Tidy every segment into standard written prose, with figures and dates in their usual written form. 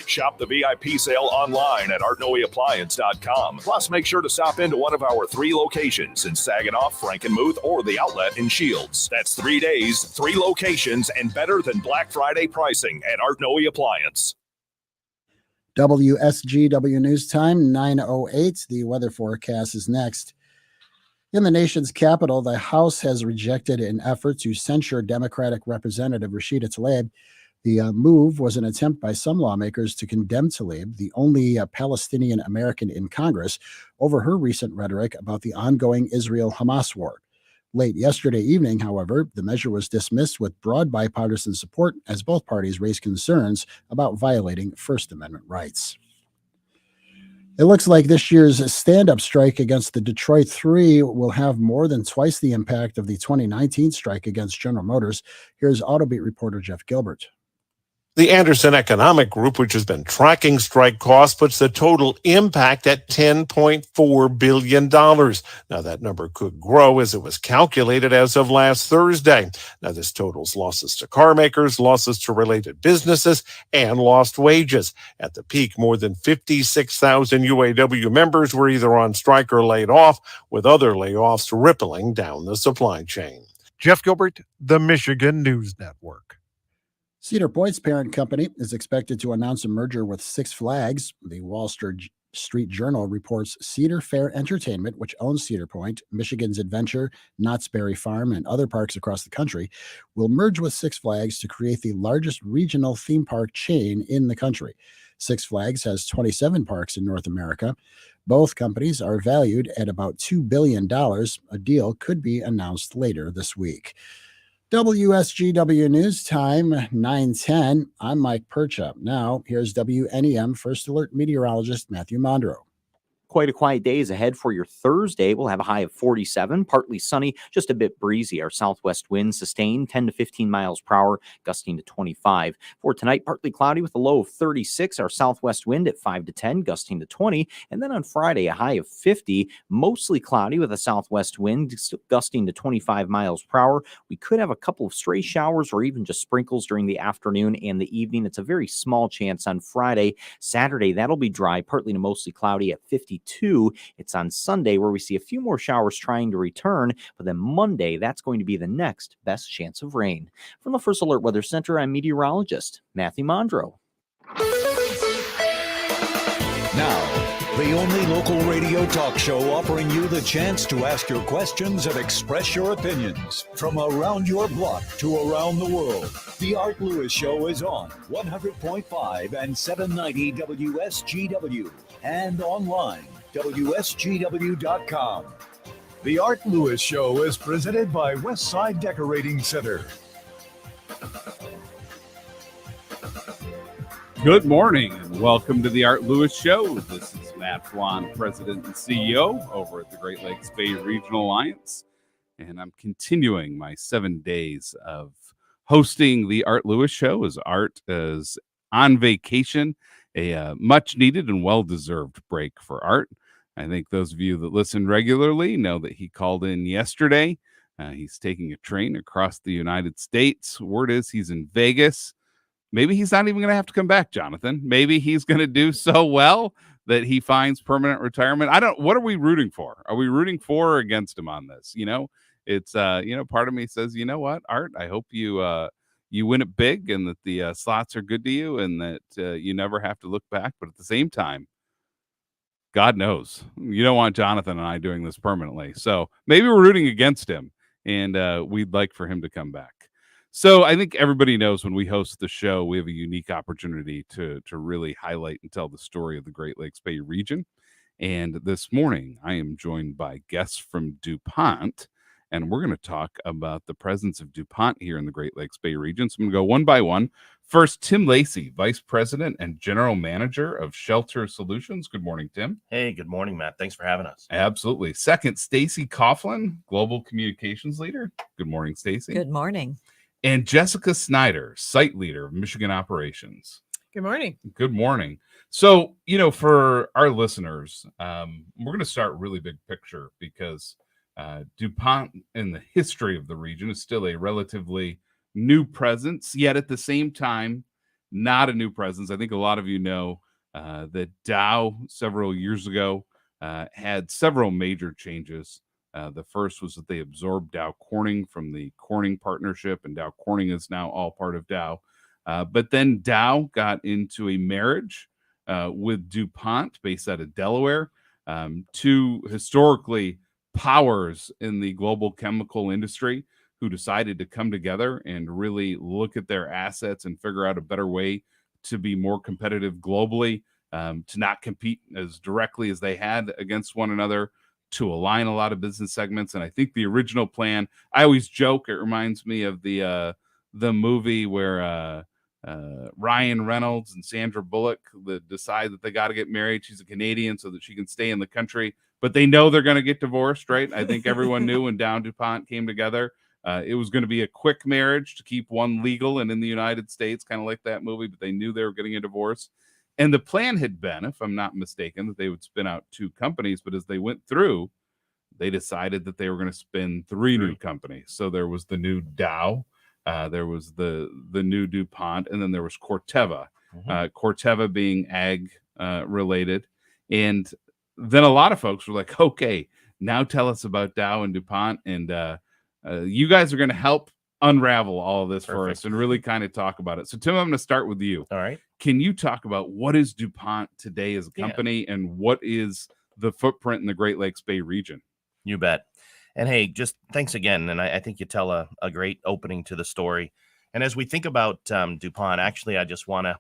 Shop the VIP sale online at artnoeappliance.com. Plus, make sure to stop into one of our 3 locations in Saginaw, Frankenmuth, or the outlet in Shields. That's 3 days, 3 locations, and better than Black Friday pricing at Art Noe Appliance. WSGW News Time, 9:08. The weather forecast is next. In the nation's capital, the House has rejected an effort to censure Democratic Representative Rashida Tlaib. The move was an attempt by some lawmakers to condemn Tlaib, the only Palestinian American in Congress, over her recent rhetoric about the ongoing Israel-Hamas war. Late yesterday evening, however, the measure was dismissed with broad bipartisan support as both parties raised concerns about violating First Amendment rights. It looks like this year's stand-up strike against the Detroit Three will have more than twice the impact of the 2019 strike against General Motors. Here's Autobeat reporter Jeff Gilbert. The Anderson Economic Group, which has been tracking strike costs, puts the total impact at $10.4 billion. Now, that number could grow as it was calculated as of last Thursday. Now, this totals losses to car makers, losses to related businesses, and lost wages. At the peak, more than 56,000 UAW members were either on strike or laid off, with other layoffs rippling down the supply chain. Jeff Gilbert, the Michigan News Network. Cedar Point's parent company is expected to announce a merger with Six Flags. The Wall Street Journal reports Cedar Fair Entertainment, which owns Cedar Point, Michigan's Adventure, Knott's Berry Farm, and other parks across the country, will merge with Six Flags to create the largest regional theme park chain in the country. Six Flags has 27 parks in North America. Both companies are valued at about $2 billion. A deal could be announced later this week. WSGW News Time, 9:10. I'm Mike Percha. Now, here's WNEM First Alert meteorologist Matthew Mondro. Quite a quiet day is ahead for your Thursday. We'll have a high of 47, partly sunny, just a bit breezy. Our southwest winds sustained 10 to 15 miles per hour, gusting to 25. For tonight, partly cloudy with a low of 36. Our southwest wind at 5 to 10, gusting to 20. And then on Friday, a high of 50, mostly cloudy with a southwest wind gusting to 25 miles per hour. We could have a couple of stray showers or even just sprinkles during the afternoon and the evening. It's a very small chance on Friday. Saturday, that'll be dry, partly to mostly cloudy at 52. It's on Sunday where we see a few more showers trying to return, but then Monday, that's going to be the next best chance of rain. From the First Alert Weather Center, I'm meteorologist Matthew Mondro. Now, the only local radio talk show offering you the chance to ask your questions and express your opinions from around your block to around the world. The Art Lewis Show is on 100.5 and 790 WSGW and online, WSGW.com. The Art Lewis Show is presented by Westside Decorating Center. Good morning and welcome to the Art Lewis Show. This is Matt Felan, President and CEO over at the Great Lakes Bay Regional Alliance. And I'm continuing my 7 days of hosting the Art Lewis Show as Art is on vacation, a much needed and well-deserved break for Art. I think those of you that listen regularly know that he called in yesterday. He's taking a train across the United States. Word is he's in Vegas. Maybe he's not even going to have to come back, Jonathan. Maybe he's going to do so well that he finds permanent retirement. What are we rooting for? Are we rooting for or against him on this? It's, part of me says, you know what, Art, I hope you win it big and that the slots are good to you and that you never have to look back. But at the same time, God knows you don't want Jonathan and I doing this permanently. So maybe we're rooting against him and we'd like for him to come back. So I think everybody knows when we host the show, we have a unique opportunity to really highlight and tell the story of the Great Lakes Bay region. And this morning, I am joined by guests from DuPont, and we're going to talk about the presence of DuPont here in the Great Lakes Bay region. So I'm going to go one by one. First, Tim Lacey, Vice President and General Manager of Shelter Solutions. Good morning, Tim. Hey, good morning, Matt. Thanks for having us. Absolutely. Second, Stacy Coughlin, Global Communications Leader. Good morning, Stacy. Good morning. And Jessica Snyder, Site Leader of Michigan Operations. Good morning. Good morning. So, for our listeners, we're going to start really big picture because DuPont in the history of the region is still a relatively new presence, yet at the same time not a new presence. I think a lot of you know that Dow several years ago had several major changes. The first was that they absorbed Dow Corning from the Corning partnership, and Dow Corning is now all part of Dow. But then Dow got into a marriage with DuPont, based out of Delaware, two historically powers in the global chemical industry who decided to come together and really look at their assets and figure out a better way to be more competitive globally, to not compete as directly as they had against one another, to align a lot of business segments. And I think the original plan, I always joke, it reminds me of the movie where Ryan Reynolds and Sandra Bullock decide that they got to get married. She's a Canadian so that she can stay in the country, but they know they're going to get divorced, right? I think everyone knew when Dow and DuPont came together, it was going to be a quick marriage to keep one legal and in the United States, kind of like that movie, but they knew they were getting a divorce. And the plan had been, if I'm not mistaken, that they would spin out two companies, but as they went through, they decided that they were going to spin three new companies. So there was the new Dow, there was the new DuPont, and then there was Corteva. Corteva being ag related. And then a lot of folks were like, okay, now tell us about Dow and DuPont. And you guys are going to help unravel all of this for us and really kind of talk about it. So Tim, I'm going to start with you. All right. Can you talk about what is DuPont today as a company and what is the footprint in the Great Lakes Bay region? You bet. And hey, just thanks again. And I think you tell a great opening to the story. And as we think about DuPont, actually, I just want to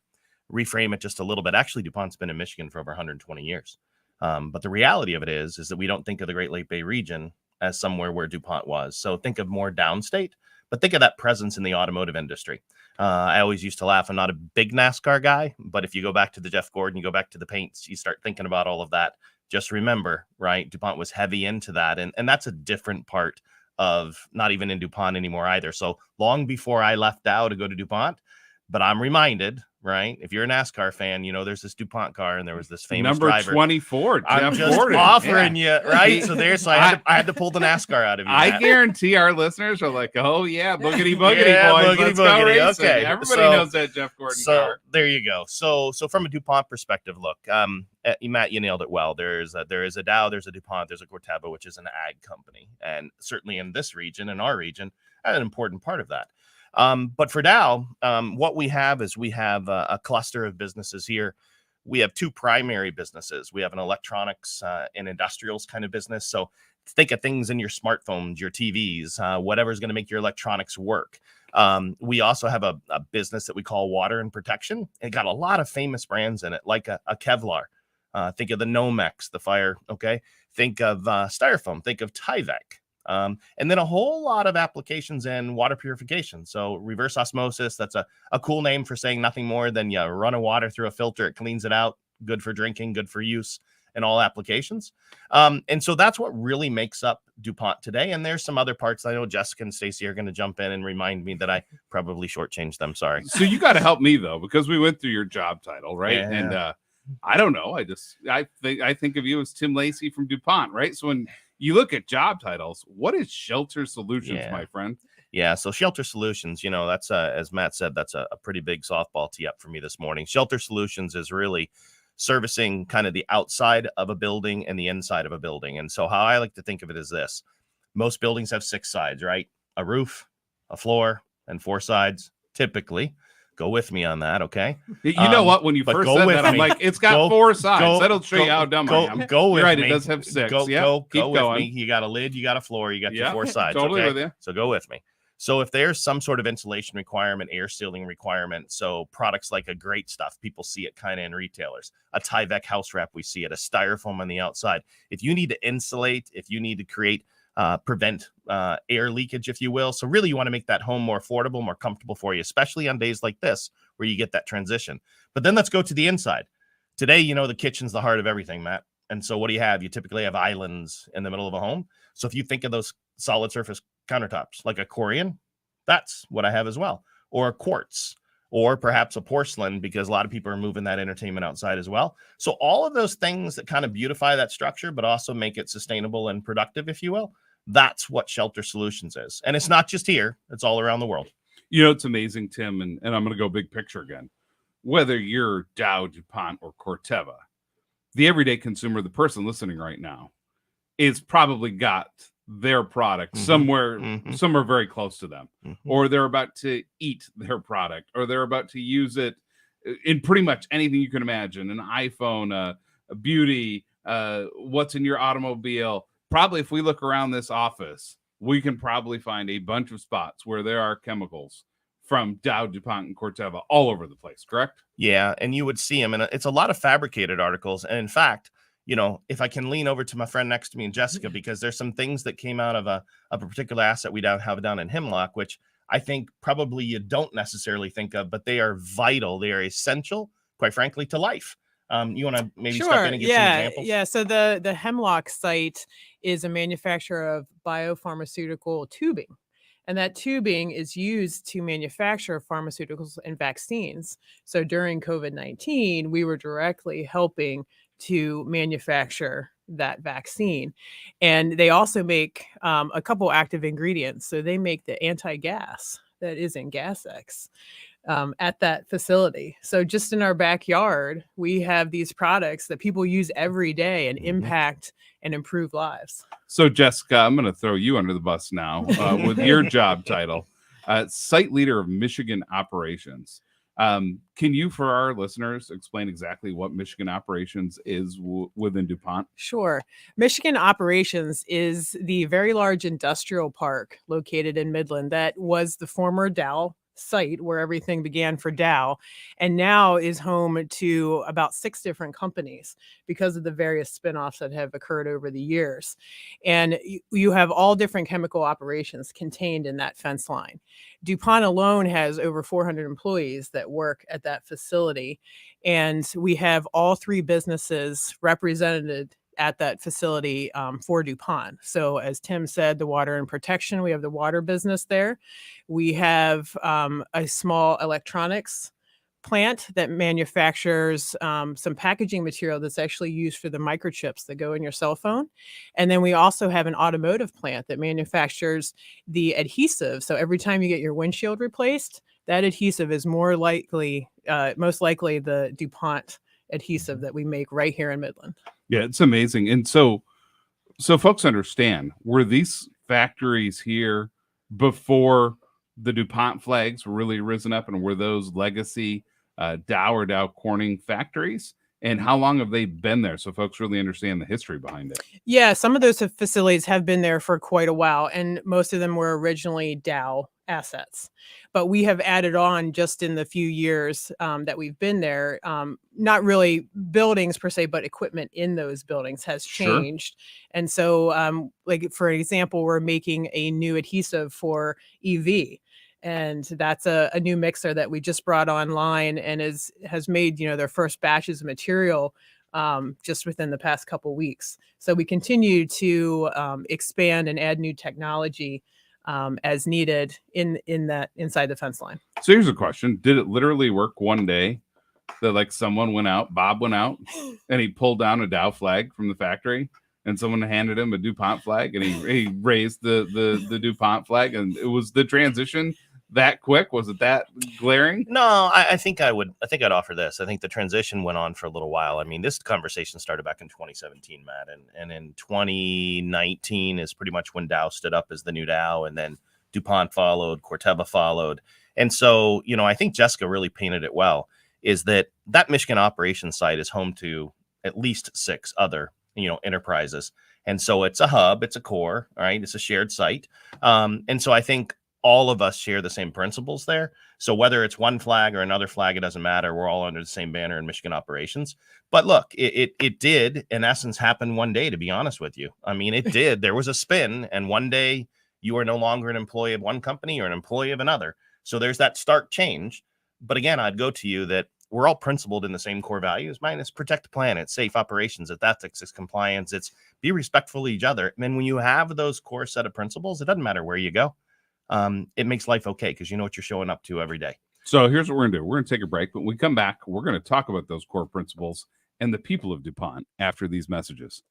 reframe it just a little bit. Actually, DuPont's been in Michigan for over 120 years. But the reality of it is that we don't think of the Great Lakes Bay region as somewhere where DuPont was. So think of more downstate, but think of that presence in the automotive industry. I always used to laugh. I'm not a big NASCAR guy, but if you go back to the Jeff Gordon, you go back to the paints, you start thinking about all of that. Just remember, right? DuPont was heavy into that. And that's a different part of not even in DuPont anymore either. So long before I left Dow to go to DuPont, but I'm reminded, right? If you're a NASCAR fan, you know, there's this DuPont car and there was this famous number driver. 24, Jeff I'm just Gordon. offering you, right? So I had to pull the NASCAR out of you. I guarantee our listeners are like, oh yeah, boogity boys. Boogity Let's go boogity. racing. Okay. Everybody knows that Jeff Gordon car. There you go. So from a DuPont perspective, look, Matt, you nailed it well. There is a Dow, there's a DuPont, there's a Corteva, which is an ag company. And certainly in this region, in our region, an important part of that. But for Dow, what we have is a cluster of businesses here. We have two primary businesses. We have an electronics and industrials kind of business. So think of things in your smartphones, your TVs, whatever's going to make your electronics work. We also have a business that we call water and protection. It got a lot of famous brands in it, like a Kevlar. Think of the Nomex, the fire. Okay. Think of Styrofoam. Think of Tyvek. And then a whole lot of applications in water purification. So reverse osmosis, that's a cool name for saying nothing more than you run a water through a filter. It cleans it out. Good for drinking, good for use in all applications. And so that's what really makes up DuPont today. And there's some other parts. I know Jessica and Stacy are going to jump in and remind me that I probably shortchanged them. Sorry. So you got to help me though, because we went through your job title, right? Yeah. And I don't know. I think of you as Tim Lacey from DuPont, right? So when you look at job titles, what is Shelter Solutions, my friend? Yeah, so Shelter Solutions, you know, that's as Matt said, that's a pretty big softball tee up for me this morning. Shelter Solutions is really servicing kind of the outside of a building and the inside of a building. And so how I like to think of it is this: most buildings have 6 sides, right? A roof, a floor, and 4 sides, typically. Go with me on that, okay? You know what? When you first said that, I'm like, it's got 4 sides. That'll show you how dumb I am. Go with You're right, me. It does have 6. Go Keep with going. me. You got a lid, you got a floor, you got your 4 sides. Totally okay? with you. So go with me. So if there's some sort of insulation requirement, air sealing requirement, so products like a Great Stuff, people see it kind of in retailers. A Tyvek house wrap, we see it. A Styrofoam on the outside. If you need to insulate, if you need to prevent air leakage, if you will. So really you want to make that home more affordable, more comfortable for you, especially on days like this where you get that transition. But then let's go to the inside. Today, you know, the kitchen's the heart of everything, Matt. And so what do you have? You typically have islands in the middle of a home. So if you think of those solid surface countertops, like a Corian, that's what I have as well. Or a quartz, or perhaps a porcelain, because a lot of people are moving that entertainment outside as well. So all of those things that kind of beautify that structure, but also make it sustainable and productive, if you will, that's what Shelter Solutions is. And it's not just here, it's all around the world. You know, it's amazing, Tim, and I'm going to go big picture again. whether you're Dow, DuPont, or Corteva, the everyday consumer, the person listening right now, is probably got their product somewhere very close to them, or they're about to eat their product, or they're about to use it in pretty much anything you can imagine, an iPhone, a beauty, what's in your automobile. Probably if we look around this office, we can probably find a bunch of spots where there are chemicals from Dow, DuPont, and Corteva all over the place, correct? Yeah, and you would see them, and it's a lot of fabricated articles. And in fact, if I can lean over to my friend next to me and Jessica, because there's some things that came out of a particular asset we have down in Hemlock, which I think probably you don't necessarily think of, but they are vital. They are essential, quite frankly, to life. You want to maybe step in and give some examples? Yeah. So the Hemlock site is a manufacturer of biopharmaceutical tubing. And that tubing is used to manufacture pharmaceuticals and vaccines. So during COVID-19, we were directly helping to manufacture that vaccine. And they also make a couple active ingredients. So they make the anti-gas that is in GasX at that facility. So just in our backyard, we have these products that people use every day and impact and improve lives. So Jessica, I'm going to throw you under the bus now with your job title, site leader of Michigan operations. Can you, for our listeners, explain exactly what Michigan operations is within DuPont? Sure. Michigan operations is the very large industrial park located in Midland that was the former Dow site where everything began for Dow, and now is home to about 6 different companies because of the various spinoffs that have occurred over the years. And you have all different chemical operations contained in that fence line. DuPont alone has over 400 employees that work at that facility, and we have all 3 businesses represented at that facility for DuPont. So as Tim said, the water and protection, we have the water business there. We have a small electronics plant that manufactures some packaging material that's actually used for the microchips that go in your cell phone. And then we also have an automotive plant that manufactures the adhesive. So every time you get your windshield replaced, that adhesive is most likely the DuPont adhesive that we make right here in Midland. Yeah, it's amazing. And so folks understand, were these factories here before the DuPont flags were really risen up, and were those legacy Dow or Dow Corning factories? And how long have they been there, so folks really understand the history behind it? Yeah, some of those facilities have been there for quite a while, and most of them were originally Dow assets. But we have added on just in the few years that we've been there, not really buildings per se, but equipment in those buildings has changed. Sure. And so, like, for example, we're making a new adhesive for EV. And that's a new mixer that we just brought online and has made, their first batches of material just within the past couple weeks. So we continue to expand and add new technology as needed inside the fence line. So here's a question. Did it literally work one day that Bob went out and he pulled down a Dow flag from the factory, and someone handed him a DuPont flag, and he raised the DuPont flag, and it was the transition that quick? Was it that glaring? No, I think I'd offer this. I think the transition went on for a little while. I mean, this conversation started back in 2017, Matt, and in 2019 is pretty much when Dow stood up as the new Dow, and then DuPont followed, Corteva followed. And so, I think Jessica really painted it well, is that Michigan operations site is home to at least 6 other, enterprises. And so it's a hub, it's a core, all right? It's a shared site. And so I think all of us share the same principles there. So whether it's one flag or another flag, it doesn't matter. We're all under the same banner in Michigan operations. But look, it did, in essence, happen one day, to be honest with you. I mean, it did. There was a spin, and one day you are no longer an employee of one company or an employee of another. So there's that stark change. But again, I'd go to you that we're all principled in the same core values. Mine is protect the planet, safe operations, it's ethics, it's compliance, it's be respectful of each other. And then when you have those core set of principles, it doesn't matter where you go. It makes life okay because you know what you're showing up to every day. So here's what we're going to do. We're going to take a break, but when we come back, we're going to talk about those core principles and the people of DuPont after these messages.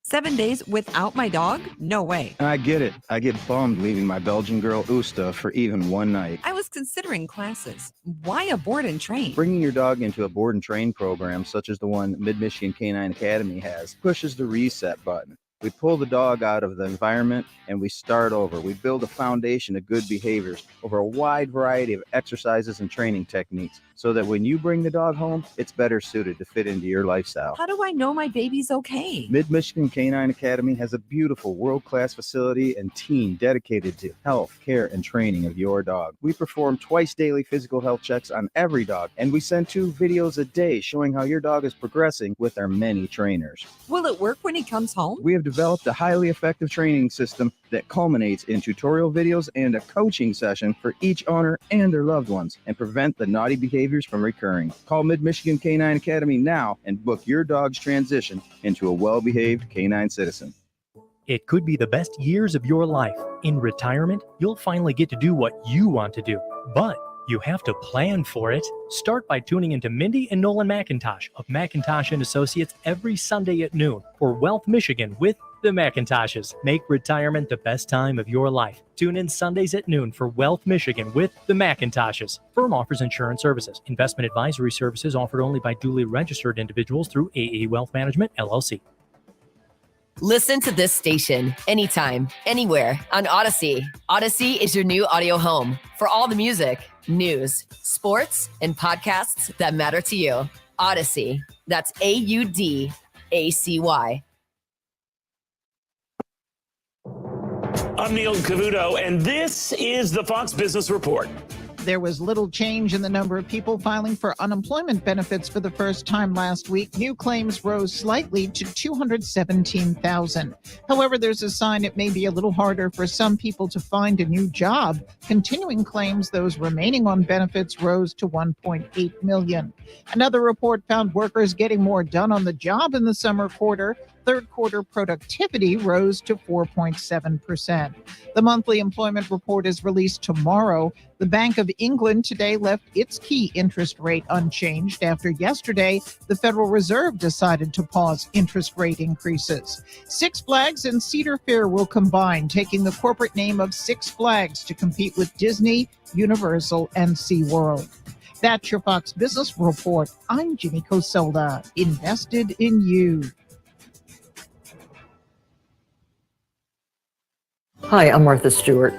7 days without my dog? No way. I get it. I get bummed leaving my Belgian girl Usta for even one night. I was considering classes. Why a board and train? Bringing your dog into a board and train program, such as the one Mid-Michigan Canine Academy has, pushes the reset button. We pull the dog out of the environment and we start over. We build a foundation of good behaviors over a wide variety of exercises and training techniques so that when you bring the dog home, it's better suited to fit into your lifestyle. How do I know my baby's okay? Mid-Michigan Canine Academy has a beautiful world-class facility and team dedicated to health, care, and training of your dog. We perform twice daily physical health checks on every dog, and we send 2 videos a day showing how your dog is progressing with our many trainers. Will it work when he comes home? We have developed a highly effective training system that culminates in tutorial videos and a coaching session for each owner and their loved ones and prevent the naughty behaviors from recurring. Call Mid-Michigan Canine Academy now and book your dog's transition into a well-behaved canine citizen. It could be the best years of your life. In retirement, you'll finally get to do what you want to do, but you have to plan for it. Start by tuning into Mindy and Nolan McIntosh of McIntosh & Associates every Sunday at noon for Wealth Michigan with the McIntoshes. Make retirement the best time of your life. Tune in Sundays at noon for Wealth Michigan with the McIntoshes. Firm offers insurance services. Investment advisory services offered only by duly registered individuals through AE Wealth Management, LLC. Listen to this station anytime, anywhere on Odyssey. Odyssey is your new audio home for all the music, news, sports, and podcasts that matter to you. Odyssey. That's AUDACY. I'm Neil Cavuto, and this is the Fox Business Report. There was little change in the number of people filing for unemployment benefits for the first time last week. New claims rose slightly to 217,000. However, there's a sign it may be a little harder for some people to find a new job. Continuing claims, those remaining on benefits, rose to 1.8 million. Another report found workers getting more done on the job in the summer quarter. Third quarter productivity rose to 4.7%. The monthly employment report is released tomorrow. The Bank of England today left its key interest rate unchanged after yesterday the Federal Reserve decided to pause interest rate increases. Six Flags and Cedar Fair will combine, taking the corporate name of Six Flags to compete with Disney, Universal, and SeaWorld. That's your Fox Business Report. I'm Jimmy Coselda, invested in you. Hi, I'm Martha Stewart.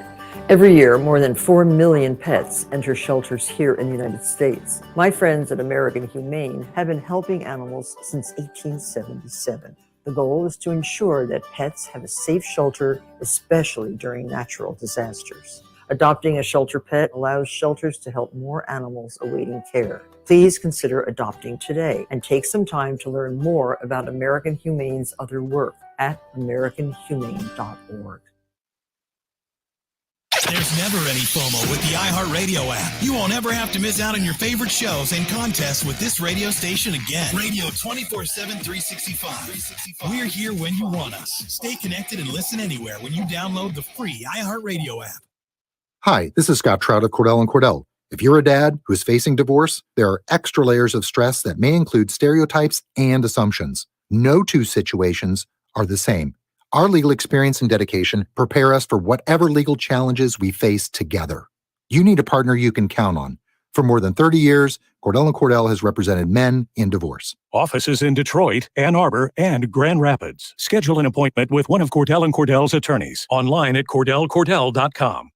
Every year, more than 4 million pets enter shelters here in the United States. My friends at American Humane have been helping animals since 1877. The goal is to ensure that pets have a safe shelter, especially during natural disasters. Adopting a shelter pet allows shelters to help more animals awaiting care. Please consider adopting today and take some time to learn more about American Humane's other work at americanhumane.org. There's never any FOMO with the iHeartRadio app. You won't ever have to miss out on your favorite shows and contests with this radio station again. Radio 24/7, 365. We're here when you want us. Stay connected and listen anywhere when you download the free iHeartRadio app. Hi, this is Scott Trout of Cordell & Cordell. If you're a dad who's facing divorce, there are extra layers of stress that may include stereotypes and assumptions. No two situations are the same. Our legal experience and dedication prepare us for whatever legal challenges we face together. You need a partner you can count on. For more than 30 years, Cordell & Cordell has represented men in divorce. Offices in Detroit, Ann Arbor, and Grand Rapids. Schedule an appointment with one of Cordell & Cordell's attorneys. Online at CordellCordell.com.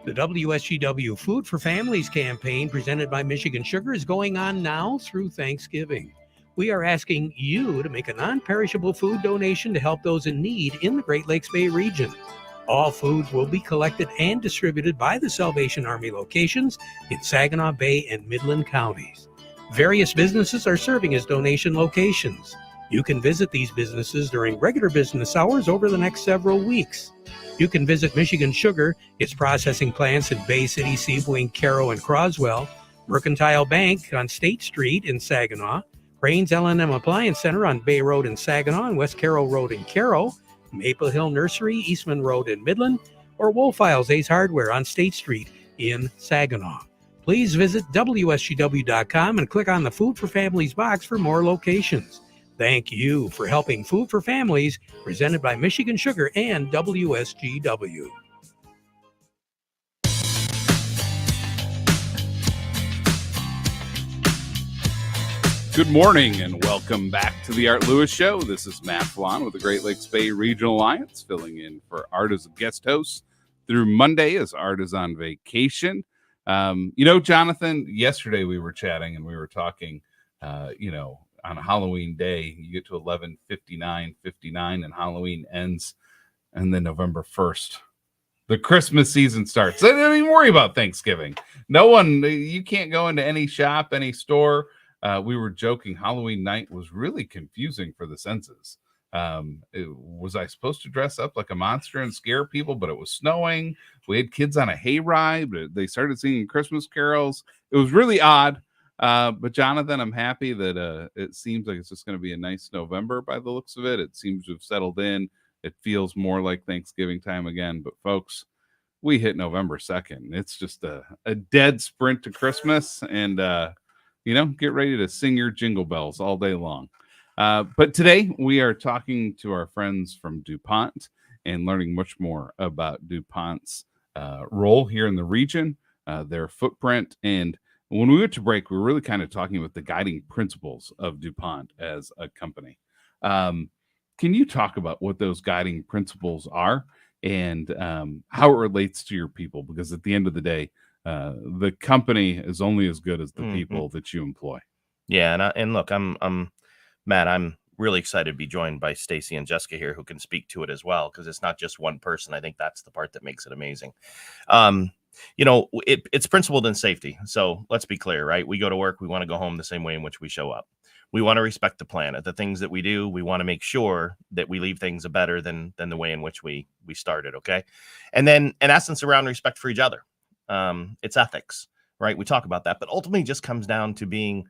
The WSGW Food for Families campaign presented by Michigan Sugar is going on now through Thanksgiving. We are asking you to make a non-perishable food donation to help those in need in the Great Lakes Bay region. All foods will be collected and distributed by the Salvation Army locations in Saginaw Bay and Midland counties. Various businesses are serving as donation locations. You can visit these businesses during regular business hours over the next several weeks. You can visit Michigan Sugar, its processing plants in Bay City, Seaboing, Caro, and Croswell, Mercantile Bank on State Street in Saginaw, Rains L&M Appliance Center on Bay Road in Saginaw and West Carroll Road in Caro, Maple Hill Nursery, Eastman Road in Midland, or Wolfiles Ace Hardware on State Street in Saginaw. Please visit WSGW.com and click on the Food for Families box for more locations. Thank you for helping Food for Families, presented by Michigan Sugar and WSGW. Good morning and welcome back to the Art Lewis Show. This is Matt Felan with the Great Lakes Bay Regional Alliance, filling in for Art as a guest host through Monday as Art is on vacation. Jonathan, yesterday we were chatting and we were talking, on Halloween day, you get to 11:59 and Halloween ends, and then November 1st. The Christmas season starts. I don't even worry about Thanksgiving. You can't go into any shop, any store. We were joking. Halloween night was really confusing for the senses. Was I supposed to dress up like a monster and scare people? But it was snowing. We had kids on a hayride, but they started singing Christmas carols. It was really odd. But Jonathan, I'm happy that it seems like it's just going to be a nice November by the looks of it. It seems to have settled in. It feels more like Thanksgiving time again. But folks, we hit November 2nd. It's just a dead sprint to Christmas, and get ready to sing your jingle bells all day long. But today we are talking to our friends from DuPont and learning much more about DuPont's role here in the region, their footprint. And when we went to break, we were really kind of talking about the guiding principles of DuPont as a company. Can you talk about what those guiding principles are and how it relates to your people? Because at the end of the day, the company is only as good as the people that you employ. Yeah, and look, I'm Matt. I'm really excited to be joined by Stacy and Jessica here, who can speak to it as well, because it's not just one person. I think that's the part that makes it amazing. It's principled in safety. So let's be clear, right? We go to work, we want to go home the same way in which we show up. We want to respect the planet. The things that we do, we want to make sure that we leave things better than the way in which we started. Okay, and then in essence, around respect for each other. It's ethics, right? We talk about that, but ultimately it just comes down to being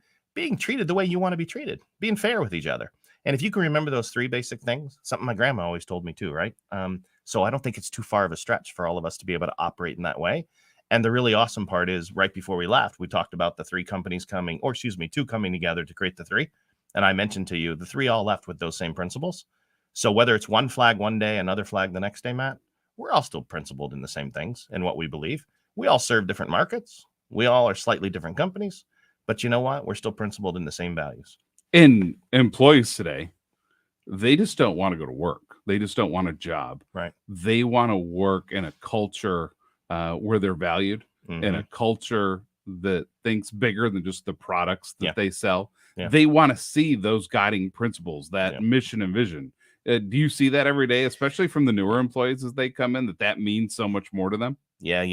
treated the way you want to be treated, being fair with each other. And if you can remember those three basic things, something my grandma always told me too, right? So I don't think it's too far of a stretch for all of us to be able to operate in that way. And the really awesome part is right before we left, we talked about the two coming together to create the three. And I mentioned to you, the three all left with those same principles. So whether it's one flag one day, another flag the next day, Matt, we're all still principled in the same things and what we believe. We all serve different markets. We all are slightly different companies, but you know what? We're still principled in the same values. And employees today, they just don't want to go to work. They just don't want a job. Right. They want to work in a culture where they're valued, in a culture that thinks bigger than just the products that they sell. Yeah. They want to see those guiding principles, that mission and vision. Do you see that every day, especially from the newer employees as they come in, that means so much more to them? Yeah,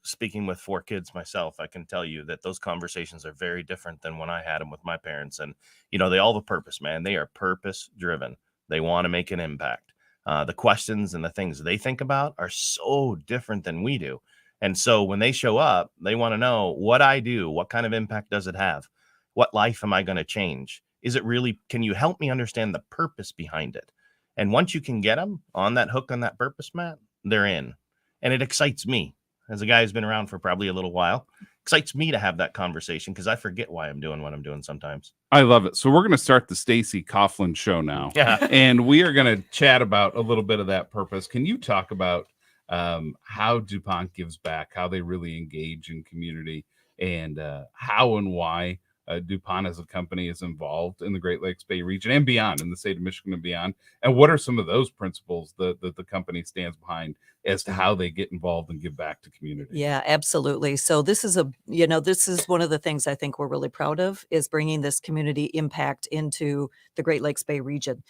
speaking with 4 kids myself, I can tell you that those conversations are very different than when I had them with my parents. And, they all have a purpose, man. They are purpose driven. They want to make an impact. The questions and the things they think about are so different than we do. And so when they show up, they want to know what I do. What kind of impact does it have? What life am I going to change? Can you help me understand the purpose behind it? And once you can get them on that hook, on that purpose, Matt, they're in. And it excites me as a guy who's been around for probably a little while. Excites me to have that conversation because I forget why I'm doing what I'm doing sometimes. I love it. So we're going to start the Stacy Coughlin show now. Yeah. And we are going to chat about a little bit of that purpose. Can you talk about how DuPont gives back, how they really engage in community, and how and why DuPont as a company is involved in the Great Lakes Bay region and beyond, in the state of Michigan and beyond? And what are some of those principles that the company stands behind as to how they get involved and give back to community? Yeah, absolutely. So this is this is one of the things I think we're really proud of, is bringing this community impact into the Great Lakes Bay region.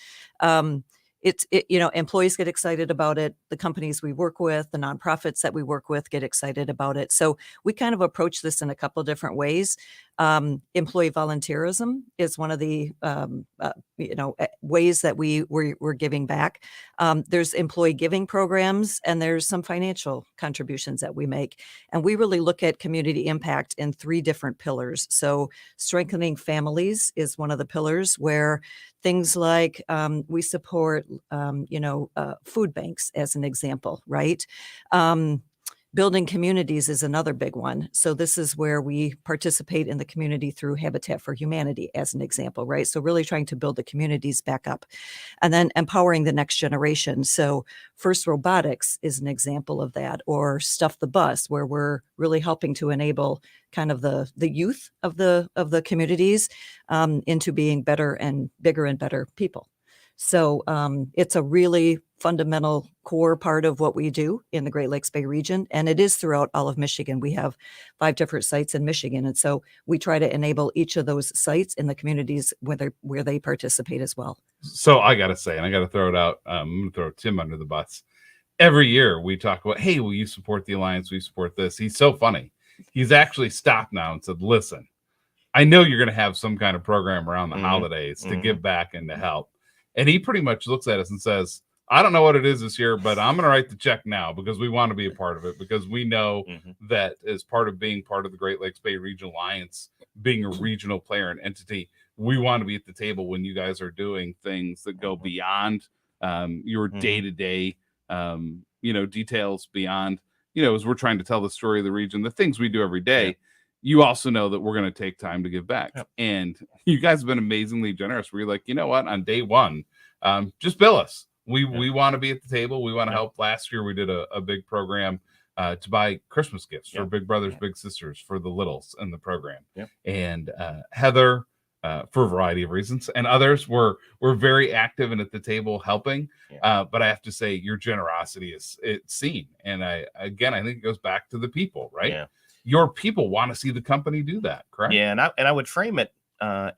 Employees get excited about it. The companies we work with, the nonprofits that we work with get excited about it. So we kind of approach this in a couple of different ways. Employee volunteerism is one of the ways that we're giving back. There's employee giving programs, and there's some financial contributions that we make. And we really look at community impact in 3 different pillars. So strengthening families is one of the pillars, where things like we support, food banks as an example, right? Building communities is another big one. So this is where we participate in the community through Habitat for Humanity, as an example, right? So really trying to build the communities back up, and then empowering the next generation. So First Robotics is an example of that, or Stuff the Bus, where we're really helping to enable kind of the youth of the communities into being better and bigger and better people. So it's a really fundamental core part of what we do in the Great Lakes Bay region, and it is throughout all of Michigan. We have 5 different sites in Michigan, and so we try to enable each of those sites in the communities where they participate as well. So I got to say, and I got to throw it out, I'm going to throw Tim under the bus. Every year we talk about, hey, will you support the Alliance? Will you support this? He's so funny. He's actually stopped now and said, listen, I know you're going to have some kind of program around the holidays to give back and to help. And he pretty much looks at us and says, I don't know what it is this year, but I'm going to write the check now because we want to be a part of it, because we know that as part of being part of the Great Lakes Bay Regional Alliance, being a regional player and entity, we want to be at the table when you guys are doing things that go beyond your day-to-day, details, beyond, as we're trying to tell the story of the region, the things we do every day. You also know that we're going to take time to give back. And you guys have been amazingly generous. We're like, you know what, on day one, just bill us. We want to be at the table. We want to help. Last year, we did a big program to buy Christmas gifts for big brothers, big sisters, for the littles in the program. And Heather, for a variety of reasons, and others were very active and at the table helping. But I have to say, your generosity it's seen. And I think it goes back to the people, right? Your people want to see the company do that, correct? Yeah, and I would frame it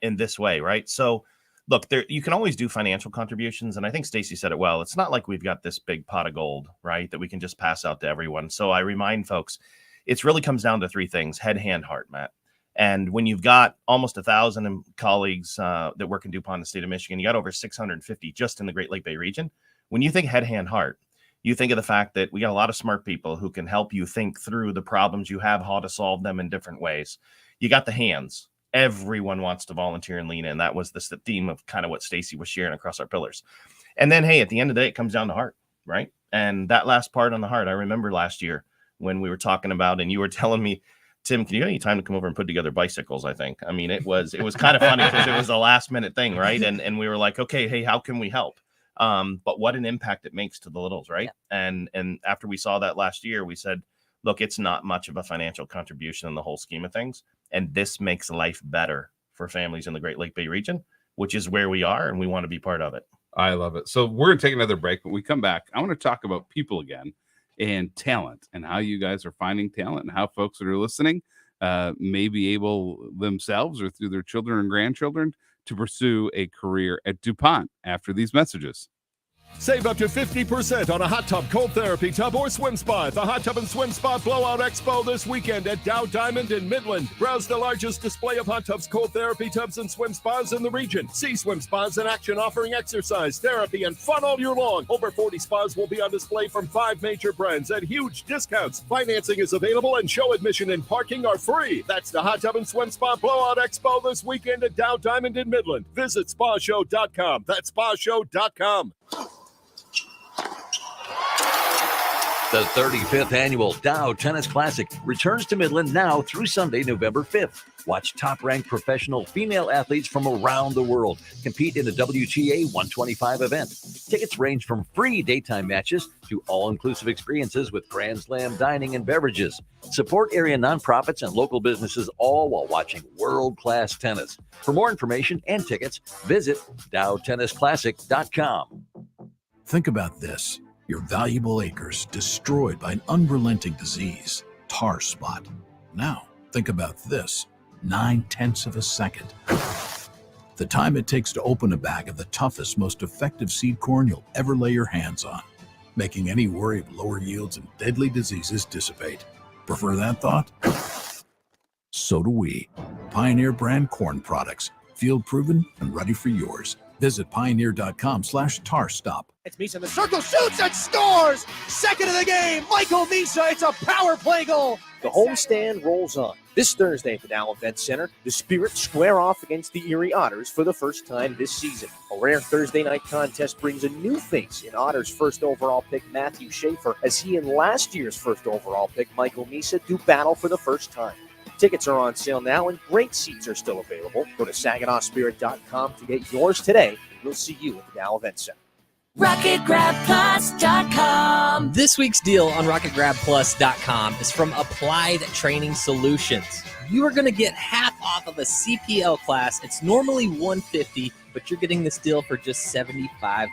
in this way, right? So, look, you can always do financial contributions, and I think Stacy said it well. It's not like we've got this big pot of gold, right, that we can just pass out to everyone. So I remind folks, it really comes down to 3 things: head, hand, heart, Matt. And when you've got almost 1,000 colleagues that work in DuPont in the state of Michigan, you got over 650 just in the Great Lake Bay region. When you think head, hand, heart, you think of the fact that we got a lot of smart people who can help you think through the problems you have, how to solve them in different ways. You got the hands. Everyone wants to volunteer and lean in. That was the theme of kind of what Stacy was sharing across our pillars. And then, hey, at the end of the day, it comes down to heart, right? And that last part on the heart, I remember last year when we were talking about, and you were telling me, Tim, can you get any time to come over and put together bicycles? I think. I mean, it was kind of funny because it was a last minute thing, right? And we were like, okay, hey, how can we help? But what an impact it makes to the littles, right? And after we saw that last year, we said, look, it's not much of a financial contribution in the whole scheme of things. And this makes life better for families in the Great Lake Bay region, which is where we are, and we want to be part of it. I love it. So we're going to take another break. When we come back, I want to talk about people again and talent, and how you guys are finding talent, and how folks that are listening may be able themselves or through their children and grandchildren to pursue a career at DuPont after these messages. Save up to 50% on a hot tub, cold therapy tub, or swim spa at the Hot Tub and Swim Spa Blowout Expo this weekend at Dow Diamond in Midland. Browse the largest display of hot tubs, cold therapy tubs, and swim spas in the region. See swim spas in action offering exercise, therapy, and fun all year long. Over 40 spas will be on display from 5 major brands at huge discounts. Financing is available, and show admission and parking are free. That's the Hot Tub and Swim Spa Blowout Expo this weekend at Dow Diamond in Midland. Visit spashow.com. That's spashow.com. The 35th Annual Dow Tennis Classic returns to Midland now through Sunday, November 5th. Watch top-ranked professional female athletes from around the world compete in the WTA 125 event. Tickets range from free daytime matches to all-inclusive experiences with Grand Slam dining and beverages. Support area nonprofits and local businesses, all while watching world-class tennis. For more information and tickets, visit DowTennisClassic.com. Think about this. Your valuable acres destroyed by an unrelenting disease, tar spot. Now, think about this. 0.9 of a second. The time it takes to open a bag of the toughest, most effective seed corn you'll ever lay your hands on, making any worry of lower yields and deadly diseases dissipate. Prefer that thought? So do we. Pioneer brand corn products, field proven and ready for yours. Visit pioneer.com/tarstop. It's Misa in the circle, shoots and scores! Second of the game, Michael Misa, it's a power play goal! The homestand rolls on. This Thursday at the Dow Event Center, the Spirits square off against the Erie Otters for the first time this season. A rare Thursday night contest brings a new face in Otters' first overall pick Matthew Schaefer, as he and last year's first overall pick Michael Misa do battle for the first time. Tickets are on sale now and great seats are still available. Go to SaginawSpirit.com to get yours today. We'll see you at the Dow Event Center. RocketGrabPlus.com. This week's deal on RocketGrabPlus.com is from Applied Training Solutions. You are going to get half off of a CPL class. It's normally $150, but you're getting this deal for just $75.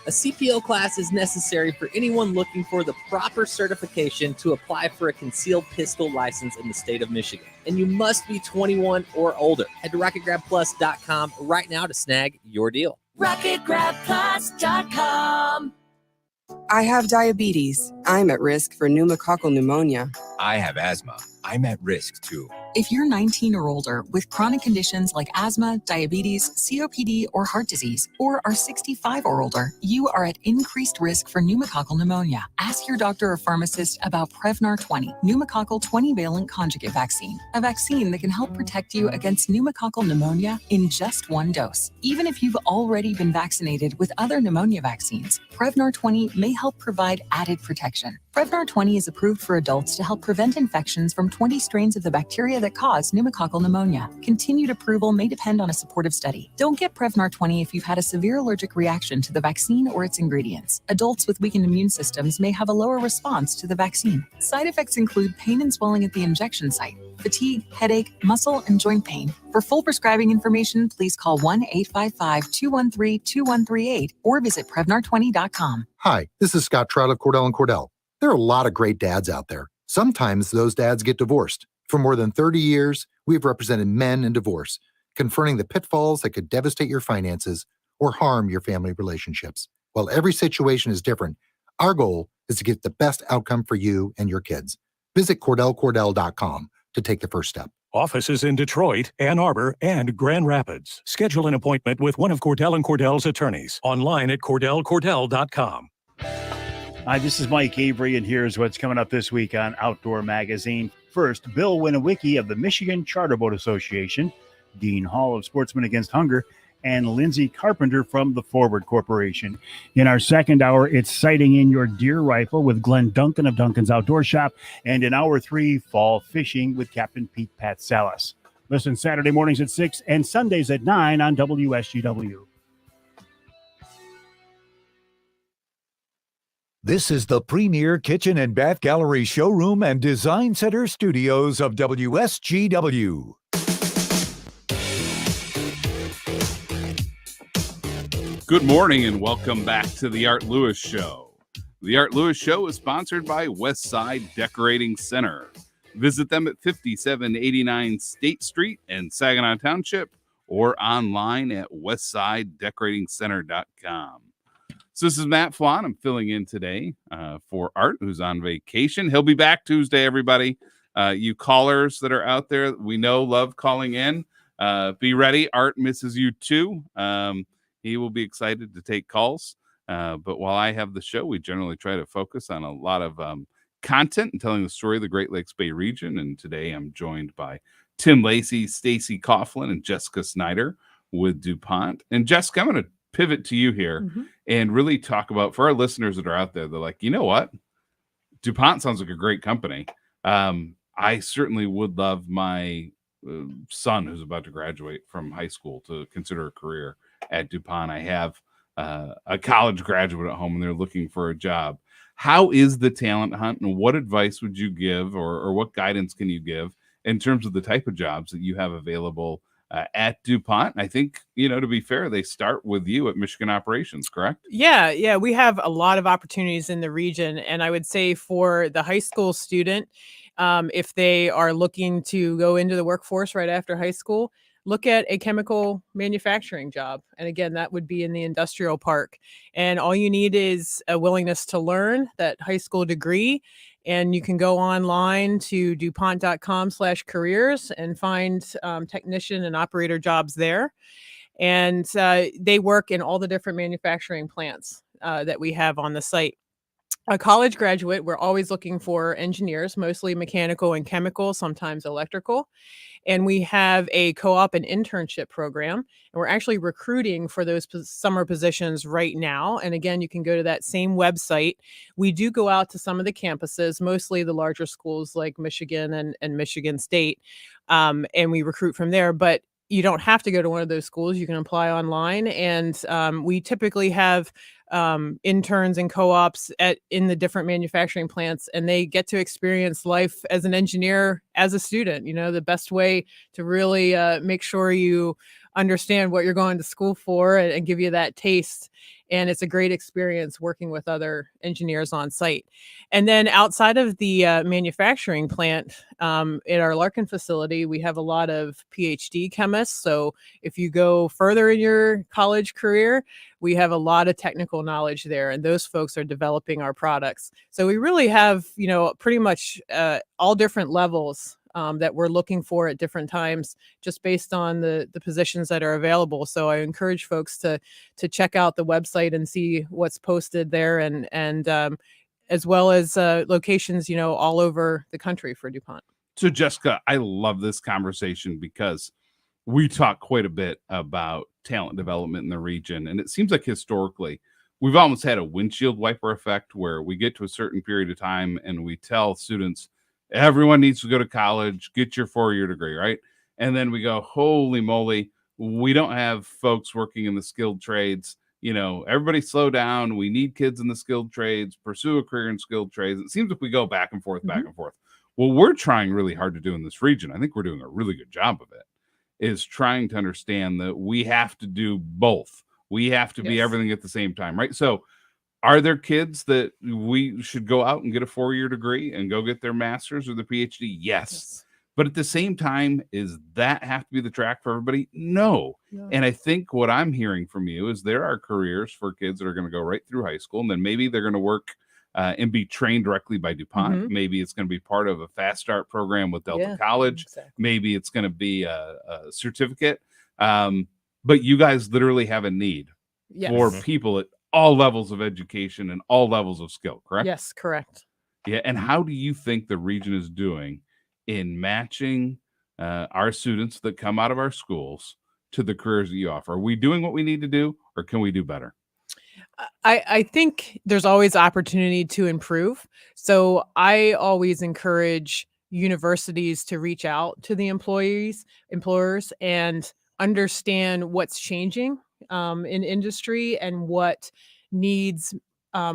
A CPL class is necessary for anyone looking for the proper certification to apply for a concealed pistol license in the state of Michigan. And you must be 21 or older. Head to RocketGrabPlus.com right now to snag your deal. RocketGrabPlus.com. I have diabetes. I'm at risk for pneumococcal pneumonia. I have asthma. I'm at risk too. If you're 19 or older with chronic conditions like asthma, diabetes, COPD, or heart disease, or are 65 or older, you are at increased risk for pneumococcal pneumonia. Ask your doctor or pharmacist about Prevnar 20, pneumococcal 20-valent conjugate vaccine, a vaccine that can help protect you against pneumococcal pneumonia in just one dose. Even if you've already been vaccinated with other pneumonia vaccines, Prevnar 20 may help provide added protection. Prevnar 20 is approved for adults to help prevent infections from 20 strains of the bacteria that cause pneumococcal pneumonia. Continued approval may depend on a supportive study. Don't get Prevnar 20 if you've had a severe allergic reaction to the vaccine or its ingredients. Adults with weakened immune systems may have a lower response to the vaccine. Side effects include pain and swelling at the injection site, fatigue, headache, muscle, and joint pain. For full prescribing information, please call 1-855-213-2138 or visit Prevnar20.com. Hi, this is Scott Trout of Cordell & Cordell. There are a lot of great dads out there. Sometimes those dads get divorced. For more than 30 years, we've represented men in divorce, confronting the pitfalls that could devastate your finances or harm your family relationships. While every situation is different, our goal is to get the best outcome for you and your kids. Visit CordellCordell.com to take the first step. Offices in Detroit, Ann Arbor, and Grand Rapids. Schedule an appointment with one of Cordell & Cordell's attorneys. Online at CordellCordell.com. Hi, this is Mike Avery, and here's what's coming up this week on Outdoor Magazine. First, Bill Winowicki of the Michigan Charter Boat Association, Dean Hall of Sportsmen Against Hunger, and Lindsay Carpenter from the Forward Corporation. In our second hour, it's sighting in your deer rifle with Glenn Duncan of Duncan's Outdoor Shop, and in hour 3, fall fishing with Captain Pete Patsalis. Listen Saturday mornings at 6 and Sundays at 9 on WSGW. This is the premier kitchen and bath gallery showroom and design center studios of WSGW. Good morning and welcome back to the Art Lewis Show. The Art Lewis Show is sponsored by Westside Decorating Center. Visit them at 5789 State Street in Saginaw Township or online at westsidedecoratingcenter.com. So this is Matt Felan. I'm filling in today for Art, who's on vacation. He'll be back Tuesday, everybody. You callers that are out there, we know, love calling in. Be ready. Art misses you too. He will be excited to take calls. But while I have the show, we generally try to focus on a lot of content and telling the story of the Great Lakes Bay region. And today I'm joined by Tim Lacey, Stacy Coughlin, and Jessica Snyder with DuPont. And Jessica, I'm going to pivot to you here and really talk about, for our listeners that are out there, they're like, you know what? DuPont sounds like a great company. I certainly would love my son, who's about to graduate from high school, to consider a career at DuPont. I have a college graduate at home and they're looking for a job. How is the talent hunt, and what advice would you give, or what guidance can you give in terms of the type of jobs that you have available at DuPont? I think, to be fair, they start with you at Michigan Operations, correct? Yeah. We have a lot of opportunities in the region. And I would say for the high school student, if they are looking to go into the workforce right after high school, look at a chemical manufacturing job. And again, that would be in the industrial park. And all you need is a willingness to learn, that high school degree. And you can go online to DuPont.com/careers and find technician and operator jobs there. And they work in all the different manufacturing plants that we have on the site. a college graduate, we're always looking for engineers, mostly mechanical and chemical, sometimes electrical. And we have a co-op and internship program, and we're actually recruiting for those summer positions right now. And again, you can go to that same website. We do go out to some of the campuses, mostly the larger schools like Michigan and Michigan State, and we recruit from there. But you don't have to go to one of those schools. You can apply online, and we typically have interns and co-ops in the different manufacturing plants, and they get to experience life as an engineer as a student. You know, the best way to really make sure you understand what you're going to school for and give you that taste. And it's a great experience working with other engineers on site. And then outside of the manufacturing plant, at our Larkin facility, we have a lot of PhD chemists. So if you go further in your college career, we have a lot of technical knowledge there, and those folks are developing our products. So we really have, you know, pretty much all different levels that we're looking for at different times, just based on the positions that are available. So I encourage folks to check out the website and see what's posted there, and as well as locations, you know, all over the country for DuPont. So Jessica, I love this conversation because we talk quite a bit about talent development in the region. And it seems like historically, we've almost had a windshield wiper effect where we get to a certain period of time and we tell students, everyone needs to go to college, get your 4-year degree, right? And then we go, holy moly, we don't have folks working in the skilled trades. You know, everybody slow down. We need kids in the skilled trades, pursue a career in skilled trades. It seems like we go back and forth, back and forth. Well, we're trying really hard to do in this region. I think we're doing a really good job of it, is trying to understand that we have to do both. We have to be everything at the same time, right? So are there kids that we should go out and get a 4-year degree and go get their master's or the PhD? Yes. But at the same time, is that have to be the track for everybody? No. And I think what I'm hearing from you is there are careers for kids that are going to go right through high school, and then maybe they're going to work and be trained directly by DuPont. Maybe it's going to be part of a fast start program with Delta College. Maybe it's going to be a certificate. But you guys literally have a need for people at all levels of education and all levels of skill, correct? Yes, correct. Yeah. And how do you think the region is doing in matching our students that come out of our schools to the careers that you offer? Are we doing what we need to do, or can we do better? I think there's always opportunity to improve. So I always encourage universities to reach out to the employers, and understand what's changing in industry and what needs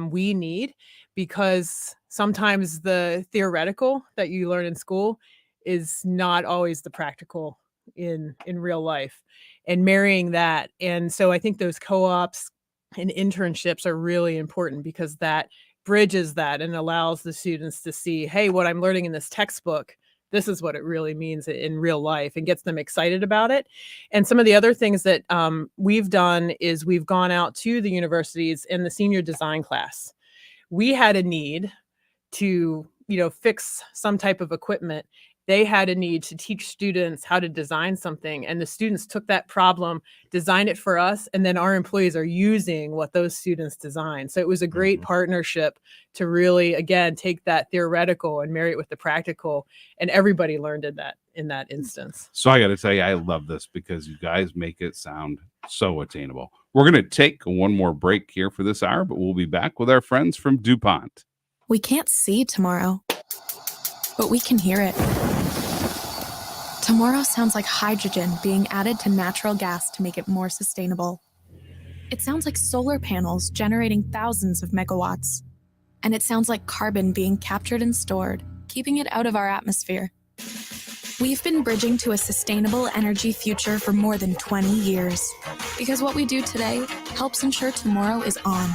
we need, because sometimes the theoretical that you learn in school is not always the practical in real life, and marrying that. And so I think those co-ops and internships are really important, because that bridges that and allows the students to see, hey, what I'm learning in this textbook, this is what it really means in real life, and gets them excited about it. And some of the other things that we've done is we've gone out to the universities in the senior design class. We had a need to, you know, fix some type of equipment. They had a need to teach students how to design something, and the students took that problem, designed it for us, and then our employees are using what those students designed. So it was a great partnership to really, again, take that theoretical and marry it with the practical, and everybody learned in that instance. So I got to tell you, I love this because you guys make it sound so attainable. We're going to take one more break here for this hour, but we'll be back with our friends from DuPont. We can't see tomorrow, but we can hear it. Tomorrow sounds like hydrogen being added to natural gas to make it more sustainable. It sounds like solar panels generating thousands of megawatts. And it sounds like carbon being captured and stored, keeping it out of our atmosphere. We've been bridging to a sustainable energy future for more than 20 years, because what we do today helps ensure tomorrow is on.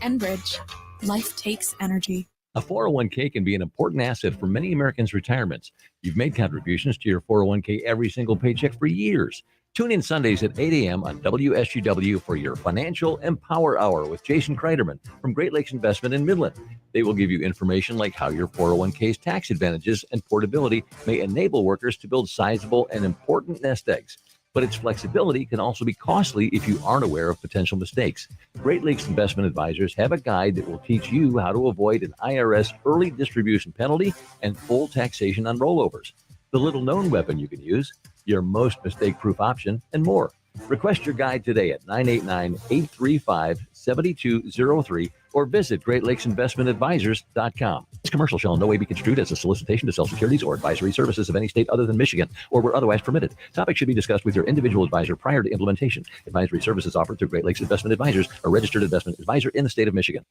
Enbridge. Life takes energy. A 401k can be an important asset for many Americans' retirements. You've made contributions to your 401k every single paycheck for years. Tune in Sundays at 8 a.m. on WSGW for your Financial Empower Hour with Jason Kreiderman from Great Lakes Investment in Midland. They will give you information like how your 401k's tax advantages and portability may enable workers to build sizable and important nest eggs. but its flexibility can also be costly if you aren't aware of potential mistakes. Great Lakes Investment Advisors have a guide that will teach you how to avoid an IRS early distribution penalty and full taxation on rollovers, the little-known weapon you can use, your most mistake-proof option, and more. Request your guide today at 989-835-7203 or visit GreatLakesInvestmentAdvisors.com. This commercial shall in no way be construed as a solicitation to sell securities or advisory services of any state other than Michigan or where otherwise permitted. Topics should be discussed with your individual advisor prior to implementation. Advisory services offered through Great Lakes Investment Advisors, a registered investment advisor in the state of Michigan.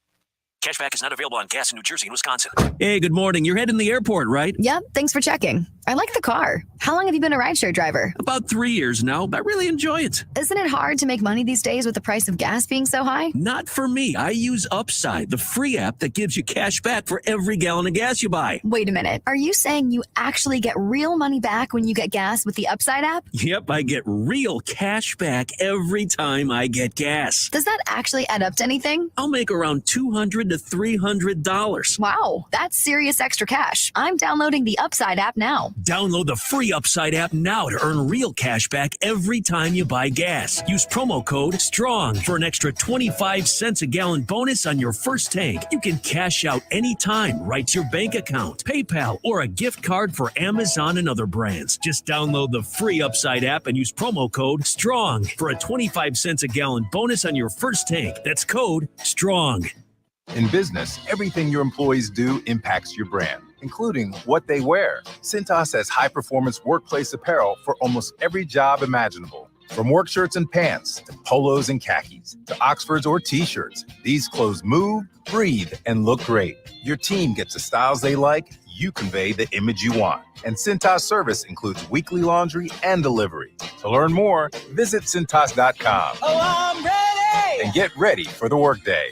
Cashback is not available on gas in New Jersey and Wisconsin. Hey, good morning. You're heading to the airport, right? Yep, thanks for checking. I like the car. How long have you been a rideshare driver? About 3 years now, but I really enjoy it. Isn't it hard to make money these days with the price of gas being so high? Not for me. I use Upside, the free app that gives you cash back for every gallon of gas you buy. Wait a minute. Are you saying you actually get real money back when you get gas with the Upside app? Yep, I get real cash back every time I get gas. Does that actually add up to anything? I'll make around $200 to $300. Wow, that's serious extra cash. I'm downloading the Upside app now. Download the free Upside app now to earn real cash back every time you buy gas. Use promo code STRONG for an extra 25 cents a gallon bonus on your first tank. You can cash out anytime right to your bank account, PayPal, or a gift card for Amazon and other brands. Just download the free Upside app and use promo code STRONG for a 25 cents a gallon bonus on your first tank. That's code STRONG. In business, everything your employees do impacts your brand, including what they wear. Cintas has high-performance workplace apparel for almost every job imaginable. From work shirts and pants, to polos and khakis, to Oxfords or T-shirts, these clothes move, breathe, and look great. Your team gets the styles they like, you convey the image you want. And Cintas service includes weekly laundry and delivery. To learn more, visit Cintas.com. Oh, I'm ready! And get ready for the workday.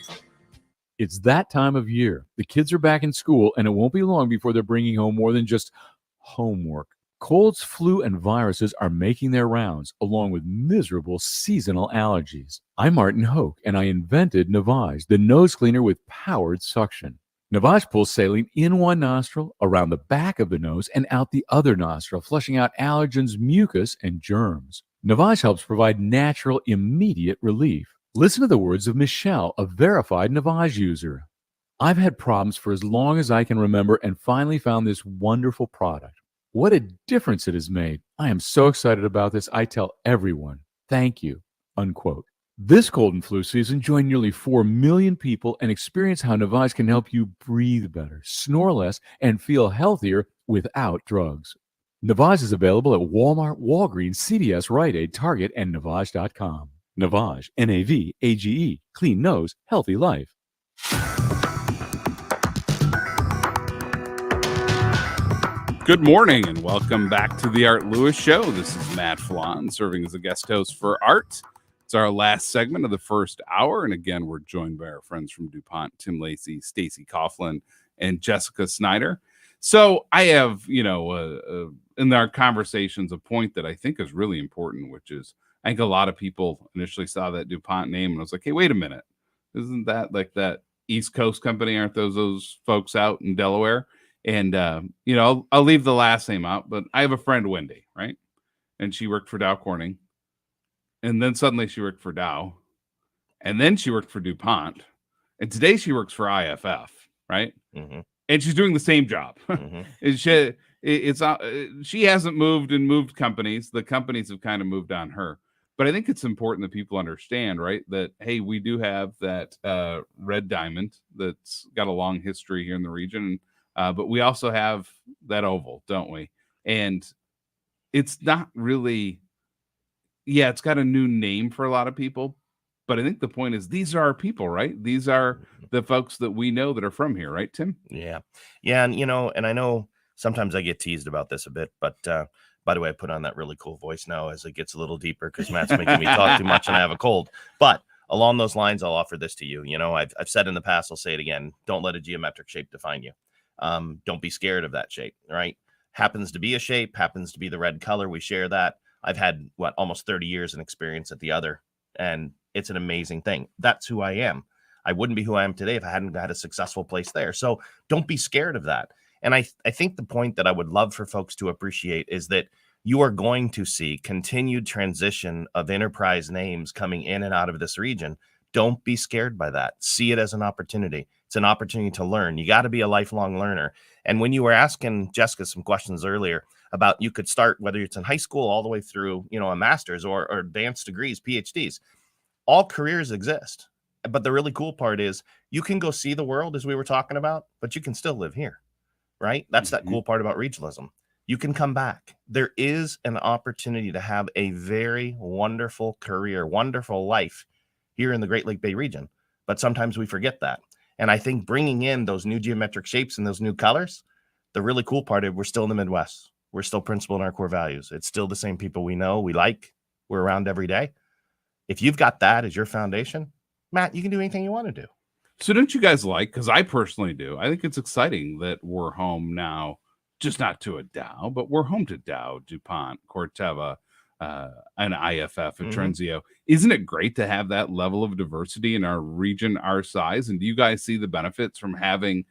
It's that time of year. The kids are back in school, and it won't be long before they're bringing home more than just homework. Colds, flu, and viruses are making their rounds, along with miserable seasonal allergies. I'm Martin Hoke, and I invented Navage, the nose cleaner with powered suction. Navage pulls saline in one nostril, around the back of the nose, and out the other nostril, flushing out allergens, mucus, and germs. Navage helps provide natural, immediate relief. Listen to the words of Michelle, a verified Navage user. I've had problems for as long as I can remember and finally found this wonderful product. What a difference it has made. I am so excited about this. I tell everyone, thank you, unquote. This cold and flu season, join nearly 4 million people and experience how Navage can help you breathe better, snore less, and feel healthier without drugs. Navage is available at Walmart, Walgreens, CVS, Rite Aid, Target, and Navage.com. Navage, N-A-V-A-G-E, clean nose, healthy life. Good morning and welcome back to the Art Lewis Show. This is Matt Felan serving as a guest host for Art. It's our last segment of the first hour. And again, we're joined by our friends from DuPont, Tim Lacey, Stacy Coughlin, and Jessica Snyder. So I have, in our conversations, a point that I think is really important, which is I think a lot of people initially saw that DuPont name and I was like, hey, wait a minute. Isn't that like that East Coast company? Aren't those folks out in Delaware? And, I'll leave the last name out, but I have a friend, Wendy, right? And she worked for Dow Corning. And then suddenly she worked for Dow. And then she worked for DuPont. And today she works for IFF, right? Mm-hmm. And she's doing the same job. Mm-hmm. She hasn't moved companies. The companies have kind of moved on her. But I think it's important that people understand, right, that, hey, we do have that red diamond that's got a long history here in the region. But we also have that oval, don't we? And it's not really, it's got a new name for a lot of people. But I think the point is these are our people, right? These are the folks that we know that are from here, right, Tim? Yeah. Yeah. And I know sometimes I get teased about this a bit, but by the way, I put on that really cool voice now as it gets a little deeper because Matt's making me talk too much and I have a cold. But along those lines, I'll offer this to you. I've said in the past, I'll say it again. Don't let a geometric shape define you. Don't be scared of that shape, right? Happens to be a shape, happens to be the red color. We share that. I've had almost 30 years in experience at the other, and it's an amazing thing. That's who I am. I wouldn't be who I am today if I hadn't had a successful place there. So don't be scared of that. And I think the point that I would love for folks to appreciate is that you are going to see continued transition of enterprise names coming in and out of this region. Don't be scared by that. See it as an opportunity. It's an opportunity to learn. You got to be a lifelong learner. And when you were asking Jessica some questions earlier about you could start, whether it's in high school all the way through, a master's or advanced degrees, PhDs, all careers exist. But the really cool part is you can go see the world, as we were talking about, but you can still live here, right? That's that cool part about regionalism. You can come back. There is an opportunity to have a very wonderful career, wonderful life here in the Great Lake Bay region. But sometimes we forget that. And I think bringing in those new geometric shapes and those new colors, the really cool part is we're still in the Midwest. We're still principled in our core values. It's still the same people we know, we like, we're around every day. If you've got that as your foundation, Matt, you can do anything you want to do. So don't you guys like, because I personally do, I think it's exciting that we're home now, just not to a Dow, but we're home to Dow, DuPont, Corteva, an IFF, a Trenzio. Isn't it great to have that level of diversity in our region, our size? And do you guys see the benefits from having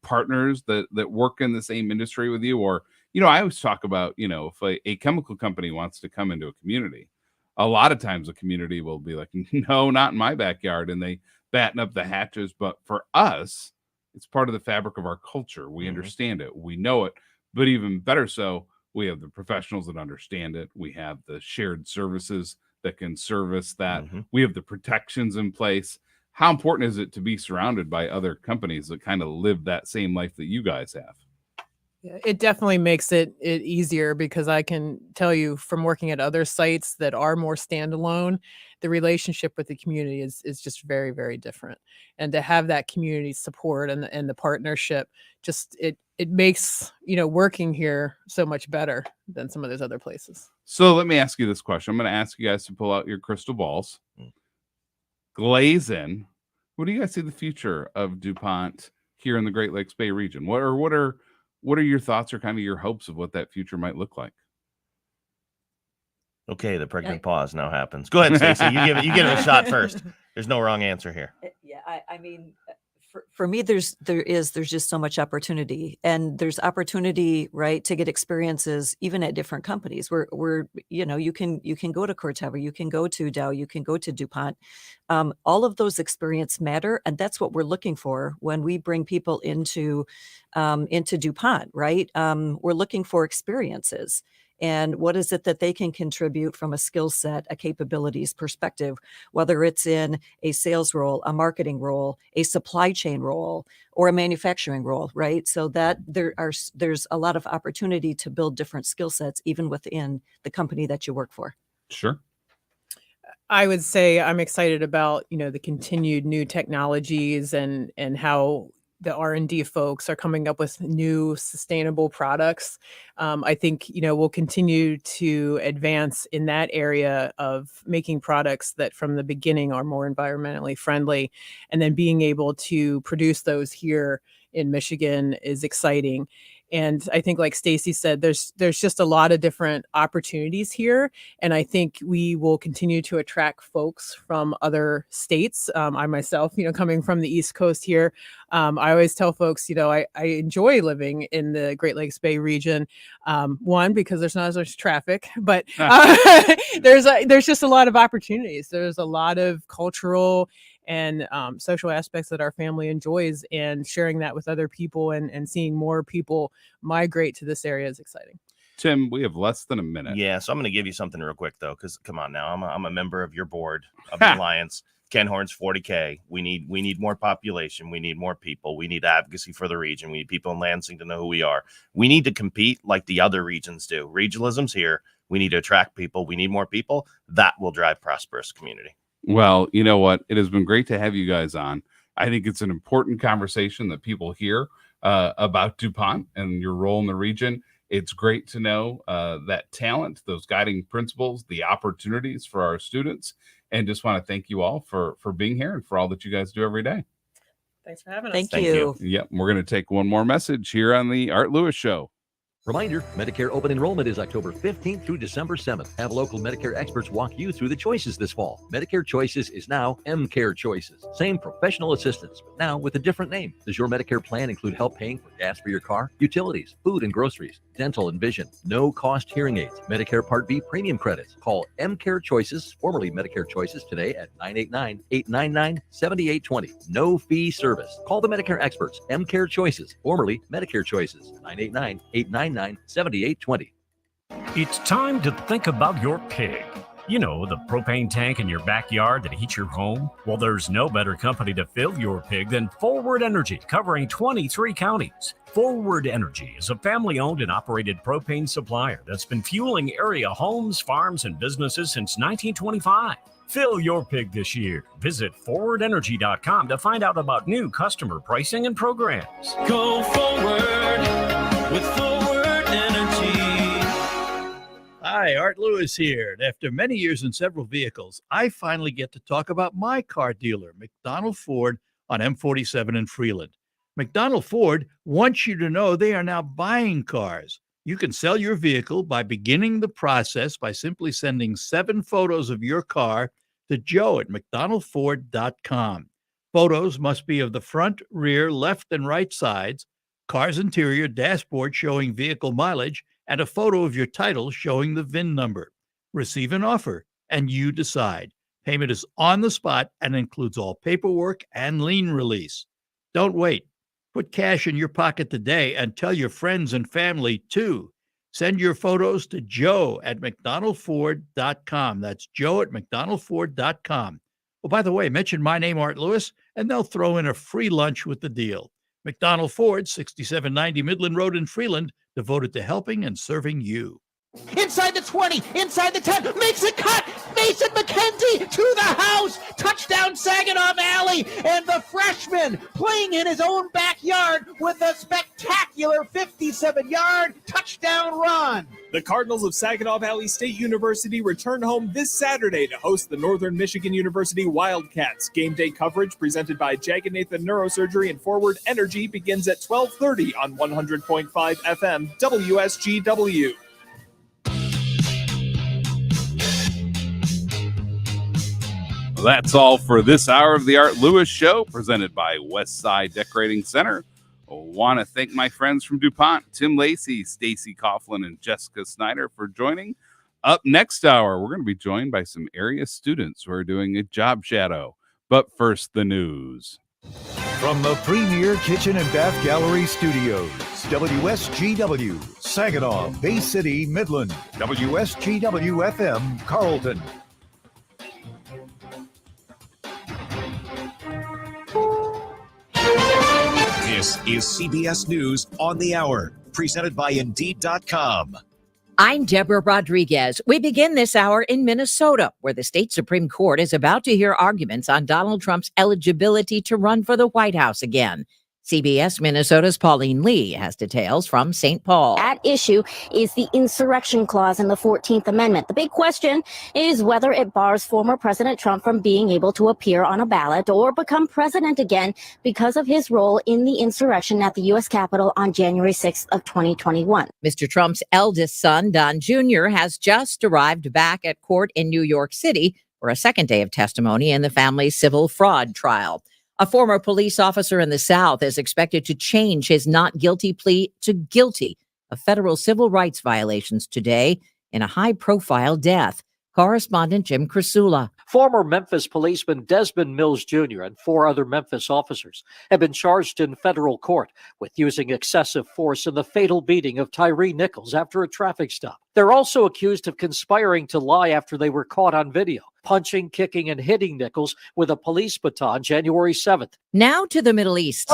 partners that work in the same industry with you? Or, I always talk about, if a chemical company wants to come into a community, a lot of times the community will be like, no, not in my backyard. And they batten up the hatches. But for us, it's part of the fabric of our culture. We understand it. We know it. But even better so, we have the professionals that understand it. We have the shared services that can service that. We have the protections in place. How important is it to be surrounded by other companies that kind of live that same life that you guys have? It definitely makes it easier, because I can tell you from working at other sites that are more standalone, the relationship with the community is just very, very different. And to have that community support and the partnership, just it makes, working here so much better than some of those other places. So let me ask you this question. I'm going to ask you guys to pull out your crystal balls, glaze in. What do you guys see the future of DuPont here in the Great Lakes Bay region? What are your thoughts or kind of your hopes of what that future might look like? Okay, the pregnant pause now happens. Go ahead, Stacey. You give it a shot first. There's no wrong answer here. Yeah, I mean, for me, there's just so much opportunity, and there's opportunity, right, to get experiences even at different companies. You can go to Corteva, you can go to Dow, you can go to DuPont. All of those experience matter, and that's what we're looking for when we bring people into DuPont, right? We're looking for experiences. And what is it that they can contribute from a skill set, a capabilities perspective, whether it's in a sales role, a marketing role, a supply chain role, or a manufacturing role, right? So that there's a lot of opportunity to build different skill sets even within the company that you work for. Sure. I would say I'm excited about, the continued new technologies and how the R&D folks are coming up with new sustainable products. I think, we'll continue to advance in that area of making products that from the beginning are more environmentally friendly, and then being able to produce those here in Michigan is exciting. And I think, like Stacey said, there's just a lot of different opportunities here. And I think we will continue to attract folks from other states. I myself, coming from the East Coast here, I always tell folks, I enjoy living in the Great Lakes Bay region. One, because there's not as much traffic, but there's just a lot of opportunities. There's a lot of cultural and social aspects that our family enjoys, and sharing that with other people and seeing more people migrate to this area is exciting. Tim, we have less than a minute. Yeah, so I'm going to give you something real quick, though, because come on now, I'm a member of your board of the Alliance. Ken Horn's 40K. We need more population. We need more people. We need advocacy for the region. We need people in Lansing to know who we are. We need to compete like the other regions do. Regionalism's here. We need to attract people. We need more people. That will drive prosperous community. Well, you know what? It has been great to have you guys on. I think it's an important conversation that people hear about DuPont and your role in the region. It's great to know that talent, those guiding principles, the opportunities for our students, and just want to thank you all for being here and for all that you guys do every day. Thanks for having us. Thank you. Yep. We're going to take one more message here on the Art Lewis Show. Reminder, Medicare open enrollment is October 15th through December 7th. Have local Medicare experts walk you through the choices this fall. Medicare Choices is now M-Care Choices. Same professional assistance, but now with a different name. Does your Medicare plan include help paying for gas for your car, utilities, food and groceries, dental and vision, no-cost hearing aids, Medicare Part B premium credits? Call M-Care Choices, formerly Medicare Choices, today at 989-899-7820. No fee service. Call the Medicare experts. M-Care Choices, formerly Medicare Choices, 989-899-7820. It's time to think about your pig. You know, the propane tank in your backyard that heats your home? Well, there's no better company to fill your pig than Forward Energy, covering 23 counties. Forward Energy is a family-owned and operated propane supplier that's been fueling area homes, farms, and businesses since 1925. Fill your pig this year. Visit forwardenergy.com to find out about new customer pricing and programs. Go forward with Forward Energy. Hi, Art Lewis here. And after many years in several vehicles, I finally get to talk about my car dealer, McDonald Ford, on M47 in Freeland. McDonald Ford wants you to know they are now buying cars. You can sell your vehicle by beginning the process by simply sending 7 photos of your car to Joe at McDonaldFord.com. Photos must be of the front, rear, left, and right sides, car's interior, dashboard showing vehicle mileage, and a photo of your title showing the VIN number. Receive an offer, and you decide. Payment is on the spot and includes all paperwork and lien release. Don't wait. Put cash in your pocket today and tell your friends and family too. Send your photos to Joe at McDonaldFord.com. That's Joe at McDonaldFord.com. Oh, by the way, mention my name, Art Lewis, and they'll throw in a free lunch with the deal. McDonald Ford, 6790 Midland Road in Freeland, devoted to helping and serving you. Inside the 20, inside the 10, makes a cut. Mason McKenzie to the house. Touchdown Saginaw Valley. And the freshman playing in his own backyard with a spectacular 57-yard touchdown run. The Cardinals of Saginaw Valley State University return home this Saturday to host the Northern Michigan University Wildcats. Game day coverage presented by Jagged Nathan Neurosurgery and Forward Energy begins at 12:30 on 100.5 FM WSGW. That's all for this hour of the Art Lewis Show, presented by Westside Decorating Center. I want to thank my friends from DuPont, Tim Lacey, Stacy Coughlin, and Jessica Snyder for joining. Up next hour, we're going to be joined by some area students who are doing a job shadow. But first, the news. From the Premier Kitchen and Bath Gallery Studios, WSGW, Saginaw, Bay City, Midland, WSGW FM, Carlton. This is CBS News on the Hour, presented by Indeed.com. I'm Deborah Rodriguez. We begin this hour in Minnesota, where the state Supreme Court is about to hear arguments on Donald Trump's eligibility to run for the White House again. CBS Minnesota's Pauline Lee has details from St. Paul. At issue is the insurrection clause in the 14th Amendment. The big question is whether it bars former President Trump from being able to appear on a ballot or become president again because of his role in the insurrection at the U.S. Capitol on January 6th of 2021. Mr. Trump's eldest son, Don Jr., has just arrived back at court in New York City for a second day of testimony in the family's civil fraud trial. A former police officer in the South is expected to change his not guilty plea to guilty of federal civil rights violations today in a high-profile death. Correspondent Jim Krasula. Former Memphis policeman Desmond Mills Jr. and 4 other Memphis officers have been charged in federal court with using excessive force in the fatal beating of Tyree Nichols after a traffic stop. They're also accused of conspiring to lie after they were caught on video, punching, kicking, and hitting Nichols with a police baton January 7th. Now to the Middle East.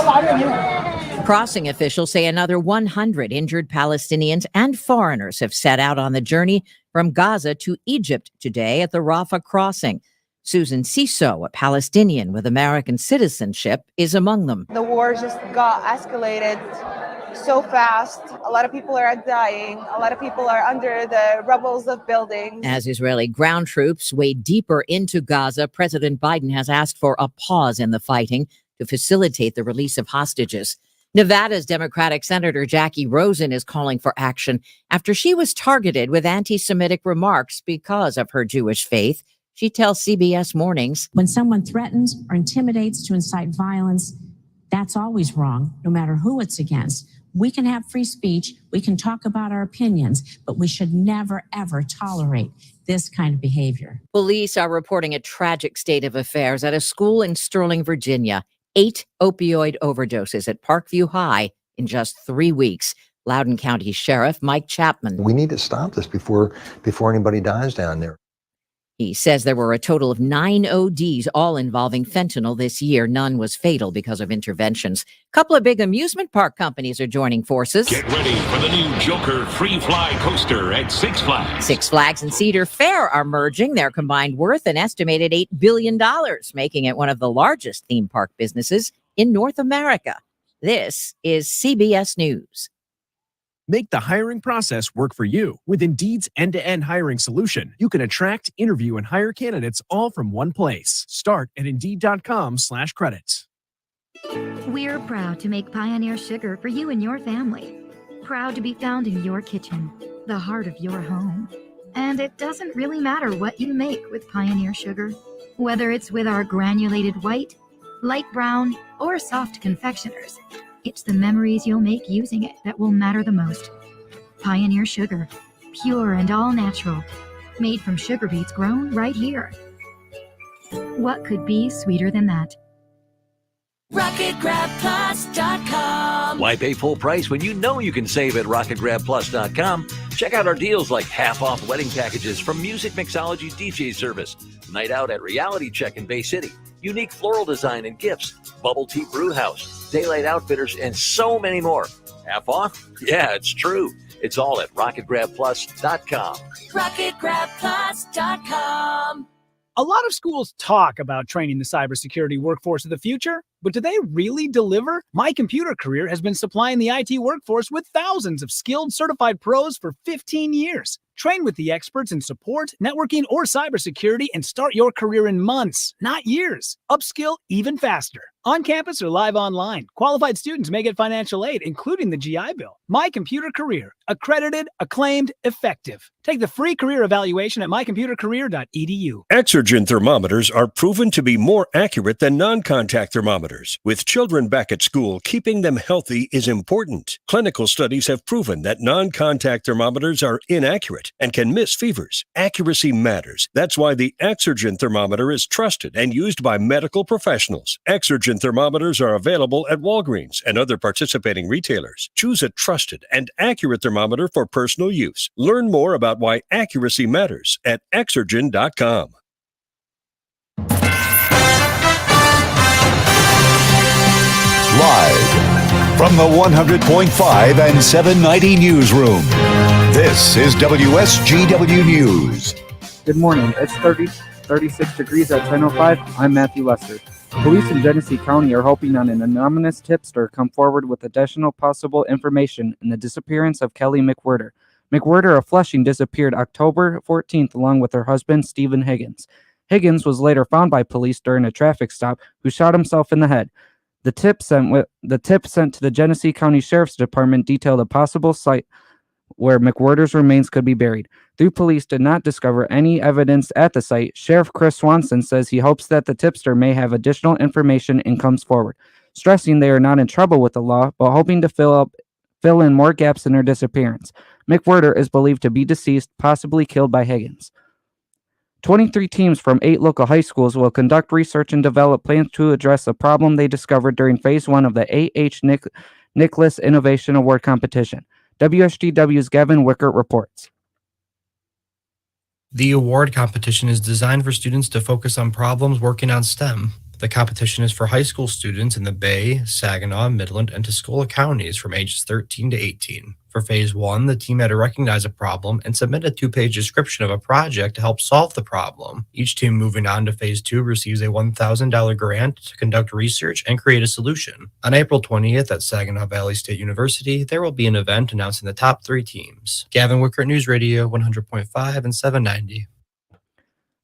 Crossing officials say another 100 injured Palestinians and foreigners have set out on the journey from Gaza to Egypt today at the Rafah crossing. Susan Ciso, a Palestinian with American citizenship, is among them. The war just got escalated so fast. A lot of people are dying. A lot of people are under the rubbles of buildings. As Israeli ground troops wade deeper into Gaza, President Biden has asked for a pause in the fighting to facilitate the release of hostages. Nevada's Democratic Senator Jackie Rosen is calling for action after she was targeted with anti-Semitic remarks because of her Jewish faith. She tells CBS Mornings, when someone threatens or intimidates to incite violence, that's always wrong, no matter who it's against. We can have free speech, we can talk about our opinions, but we should never, ever tolerate this kind of behavior. Police are reporting a tragic state of affairs at a school in Sterling, Virginia. 8 opioid overdoses at Parkview High in just 3 weeks. Loudoun County Sheriff Mike Chapman. We need to stop this before anybody dies down there. He says there were a total of 9 ODs, all involving fentanyl this year. None was fatal because of interventions. A couple of big amusement park companies are joining forces. Get ready for the new Joker Free Fly Coaster at Six Flags. Six Flags and Cedar Fair are merging. Their combined worth an estimated $8 billion, making it one of the largest theme park businesses in North America. This is CBS News. Make the hiring process work for you. With Indeed's end-to-end hiring solution, you can attract, interview, and hire candidates all from one place. Start at Indeed.com/credits. We're proud to make Pioneer Sugar for you and your family. Proud to be found in your kitchen, the heart of your home. And it doesn't really matter what you make with Pioneer Sugar. Whether it's with our granulated white, light brown, or soft confectioners, it's the memories you'll make using it that will matter the most. Pioneer Sugar, pure and all natural, made from sugar beets grown right here. What could be sweeter than that? RocketGrabPlus.com. Why pay full price when you know you can save at RocketGrabPlus.com? Check out our deals like half-off wedding packages from Music Mixology DJ Service, night out at Reality Check in Bay City, unique floral design and gifts, Bubble Tea Brew House, Daylight Outfitters, and so many more. Half off? Yeah, it's true. It's all at RocketGrabPlus.com. RocketGrabPlus.com. A lot of schools talk about training the cybersecurity workforce of the future, but do they really deliver? My Computer Career has been supplying the IT workforce with thousands of skilled, certified pros for 15 years. Train with the experts in support, networking, or cybersecurity and start your career in months, not years. Upskill even faster. On campus or live online, qualified students may get financial aid, including the GI Bill. My Computer Career. Accredited, acclaimed, effective. Take the free career evaluation at mycomputercareer.edu. Exergen thermometers are proven to be more accurate than non-contact thermometers. With children back at school, keeping them healthy is important. Clinical studies have proven that non-contact thermometers are inaccurate and can miss fevers. Accuracy matters. That's why the Exergen thermometer is trusted and used by medical professionals. Exergen thermometers are available at Walgreens and other participating retailers. Choose a trusted and accurate thermometer for personal use. Learn more about why accuracy matters at Exergen.com. Live from the 100.5 and 790 newsroom, this is WSGW News. Good morning. It's 36 degrees at 10:05. I'm Matthew Lester. Police in Genesee County are hoping on an anonymous tipster come forward with additional possible information in the disappearance of Kelly McWhirter. McWhirter of Flushing disappeared October 14th along with her husband, Stephen Higgins. Higgins was later found by police during a traffic stop, who shot himself in the head. The tip sent to the Genesee County Sheriff's Department detailed a possible site where McWhirter's remains could be buried. Though police did not discover any evidence at the site, Sheriff Chris Swanson says he hopes that the tipster may have additional information and comes forward, stressing they are not in trouble with the law, but hoping to fill in more gaps in her disappearance. McWhirter is believed to be deceased, possibly killed by Higgins. 23 teams from 8 local high schools will conduct research and develop plans to address a problem they discovered during Phase 1 of the A.H. Nicholas Innovation Award competition. WSGW's Gavin Wickert reports. The award competition is designed for students to focus on problems working on STEM. The competition is for high school students in the Bay, Saginaw, Midland, and Tuscola counties from ages 13 to 18. For Phase 1, the team had to recognize a problem and submit a 2-page description of a project to help solve the problem. Each team moving on to Phase 2 receives a $1,000 grant to conduct research and create a solution. On April 20th at Saginaw Valley State University, there will be an event announcing the top 3 teams. Gavin Wickert, News Radio, 100.5 and 790.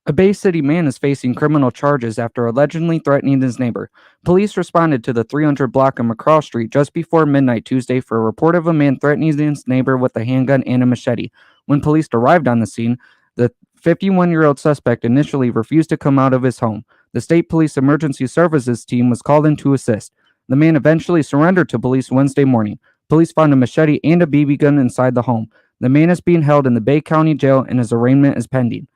A Bay City man is facing criminal charges after allegedly threatening his neighbor. Police responded to the 300 block of McCraw Street just before midnight Tuesday for a report of a man threatening his neighbor with a handgun and a machete. When police arrived on the scene, the 51-year-old suspect initially refused to come out of his home. The state police emergency services team was called in to assist. The man eventually surrendered to police Wednesday morning. Police found a machete and a BB gun inside the home. The man is being held in the Bay County Jail and his arraignment is pending.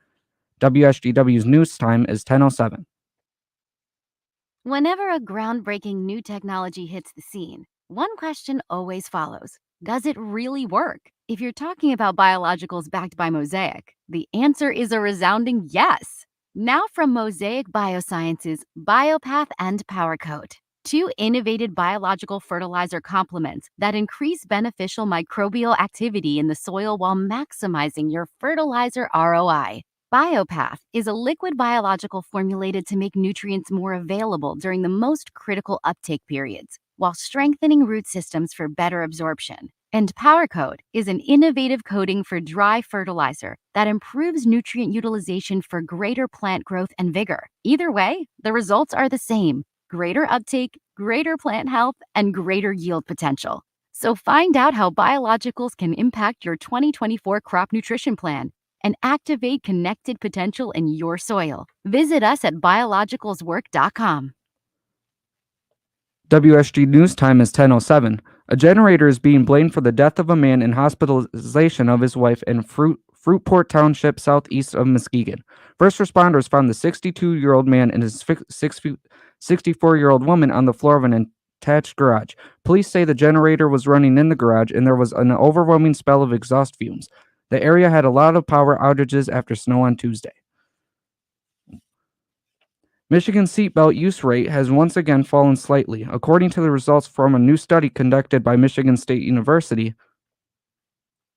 WSGW's news time is 10:07. Whenever a groundbreaking new technology hits the scene, one question always follows. Does it really work? If you're talking about biologicals backed by Mosaic, the answer is a resounding yes. Now from Mosaic Biosciences, BioPath and PowerCoat, two innovative biological fertilizer complements that increase beneficial microbial activity in the soil while maximizing your fertilizer ROI. BioPath is a liquid biological formulated to make nutrients more available during the most critical uptake periods, while strengthening root systems for better absorption. And PowerCoat is an innovative coating for dry fertilizer that improves nutrient utilization for greater plant growth and vigor. Either way, the results are the same: greater uptake, greater plant health, and greater yield potential. So find out how biologicals can impact your 2024 crop nutrition plan and activate connected potential in your soil. Visit us at biologicalswork.com. WSG News Time is 10:07. A generator is being blamed for the death of a man and hospitalization of his wife in Fruitport Township, southeast of Muskegon. First responders found the 62-year-old man and his 64-year-old woman on the floor of an attached garage. Police say the generator was running in the garage and there was an overwhelming smell of exhaust fumes. The area had a lot of power outages after snow on Tuesday. Michigan's seatbelt use rate has once again fallen slightly, according to the results from a new study conducted by Michigan State University.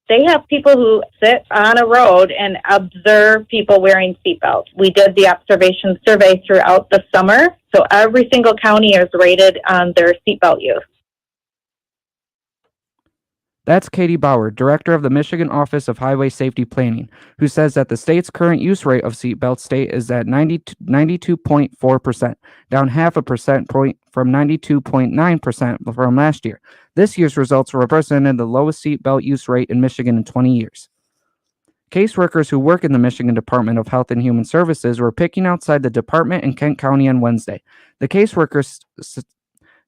They have people who sit on a road and observe people wearing seatbelts. We did the observation survey throughout the summer, so every single county is rated on their seatbelt use. That's Katie Bauer, director of the Michigan Office of Highway Safety Planning, who says that the state's current use rate of seatbelt state is at 92.4%, down half a percent point from 92.9% from last year. This year's results represented the lowest seatbelt use rate in Michigan in 20 years. Caseworkers who work in the Michigan Department of Health and Human Services were picking outside the department in Kent County on Wednesday. The caseworkers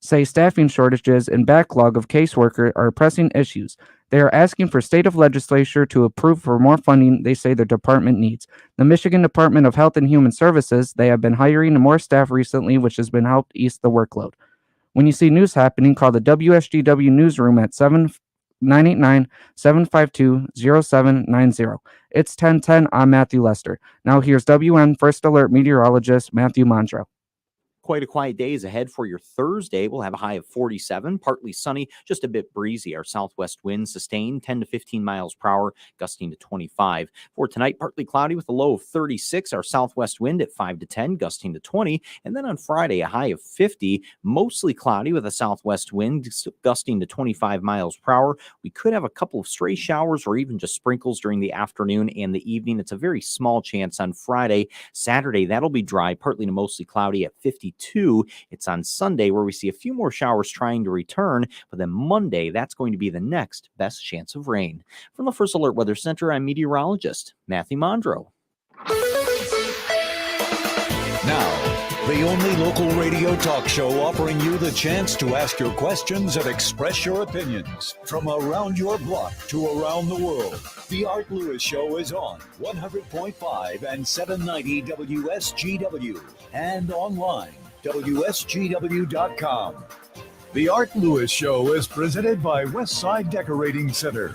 say staffing shortages and backlog of caseworkers are pressing issues. They are asking for state of legislature to approve for more funding they say their department needs. The Michigan Department of Health and Human Services, they have been hiring more staff recently, which has been helped ease the workload. When you see news happening, call the WSGW newsroom at 989-752-0790. It's 1010. I'm Matthew Lester. Now here's WN First Alert meteorologist Matthew Mondro. Quite a quiet day is ahead for your Thursday. We'll have a high of 47, partly sunny, just a bit breezy. Our southwest winds sustain 10 to 15 miles per hour, gusting to 25. For tonight, partly cloudy with a low of 36. Our southwest wind at 5 to 10, gusting to 20. And then on Friday, a high of 50, mostly cloudy with a southwest wind gusting to 25 miles per hour. We could have a couple of stray showers or even just sprinkles during the afternoon and the evening. It's a very small chance on Friday. Saturday, that'll be dry, partly to mostly cloudy at 52. It's on Sunday where we see a few more showers trying to return, but then Monday, that's going to be the next best chance of rain. From the First Alert Weather Center, I'm meteorologist Matthew Mondro. Now, the only local radio talk show offering you the chance to ask your questions and express your opinions. From around your block to around the world, the Art Lewis Show is on 100.5 and 790 WSGW and online, WSGW.com. The Art Lewis Show is presented by Westside Decorating Center.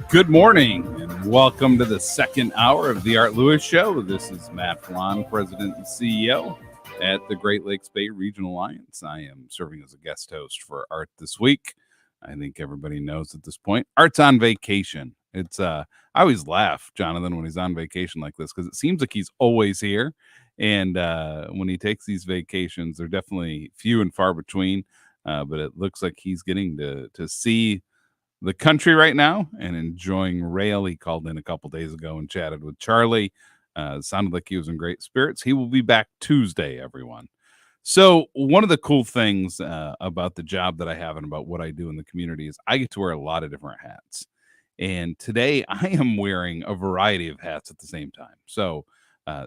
Good morning and welcome to the second hour of the Art Lewis Show. This is Matt Felan, President and CEO at the Great Lakes Bay Regional Alliance. I am serving as a guest host for Art this week. I think everybody knows at this point, Art's on vacation. It's I always laugh, Jonathan, when he's on vacation like this, because it seems like he's always here. And when he takes these vacations, they're definitely few and far between. But it looks like he's getting to see the country right now and enjoying rail. He called in a couple days ago and chatted with Charlie. Sounded like he was in great spirits. He will be back Tuesday, everyone. So one of the cool things about the job that I have and about what I do in the community is I get to wear a lot of different hats. And today I am wearing a variety of hats at the same time. So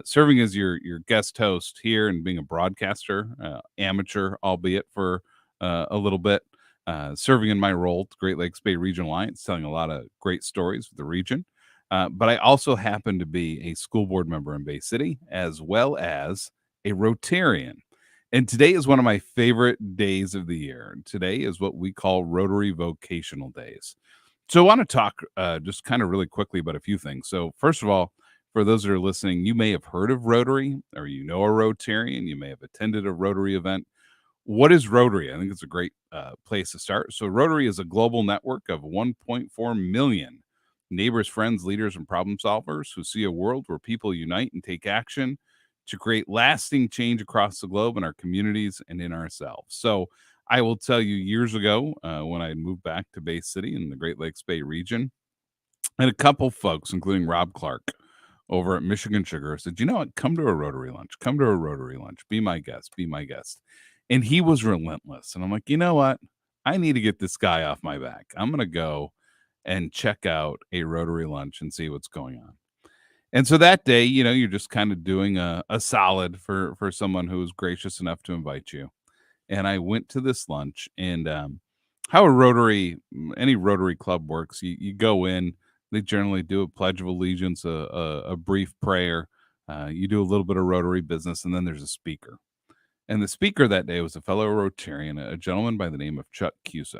serving as your guest host here and being a broadcaster, amateur, albeit for a little bit, serving in my role at the Great Lakes Bay Regional Alliance, telling a lot of great stories of the region. But I also happen to be a school board member in Bay City, as well as a Rotarian. And today is one of my favorite days of the year. Today is what we call Rotary Vocational Days. So I want to talk just kind of really quickly about a few things. So first of all, for those that are listening, you may have heard of Rotary, or you know a Rotarian. You may have attended a Rotary event. What is Rotary? I think it's a great place to start. So Rotary is a global network of 1.4 million neighbors, friends, leaders, and problem solvers who see a world where people unite and take action to create lasting change across the globe in our communities and in ourselves. So I will tell you, years ago, when I moved back to Bay City in the Great Lakes Bay region, and a couple folks, including Rob Clark over at Michigan Sugar, said, you know what, come to a Rotary lunch, come to a Rotary lunch, be my guest, be my guest. And he was relentless. And I'm like, you know what, I need to get this guy off my back. I'm going to go and check out a Rotary lunch and see what's going on. And so that day, you know, you're just kind of doing a solid for someone who was gracious enough to invite you. And I went to this lunch, and how any Rotary club works, you go in, they generally do a Pledge of Allegiance, a brief prayer, you do a little bit of Rotary business, and then there's a speaker. And the speaker that day was a fellow Rotarian, a gentleman by the name of Chuck Cusick.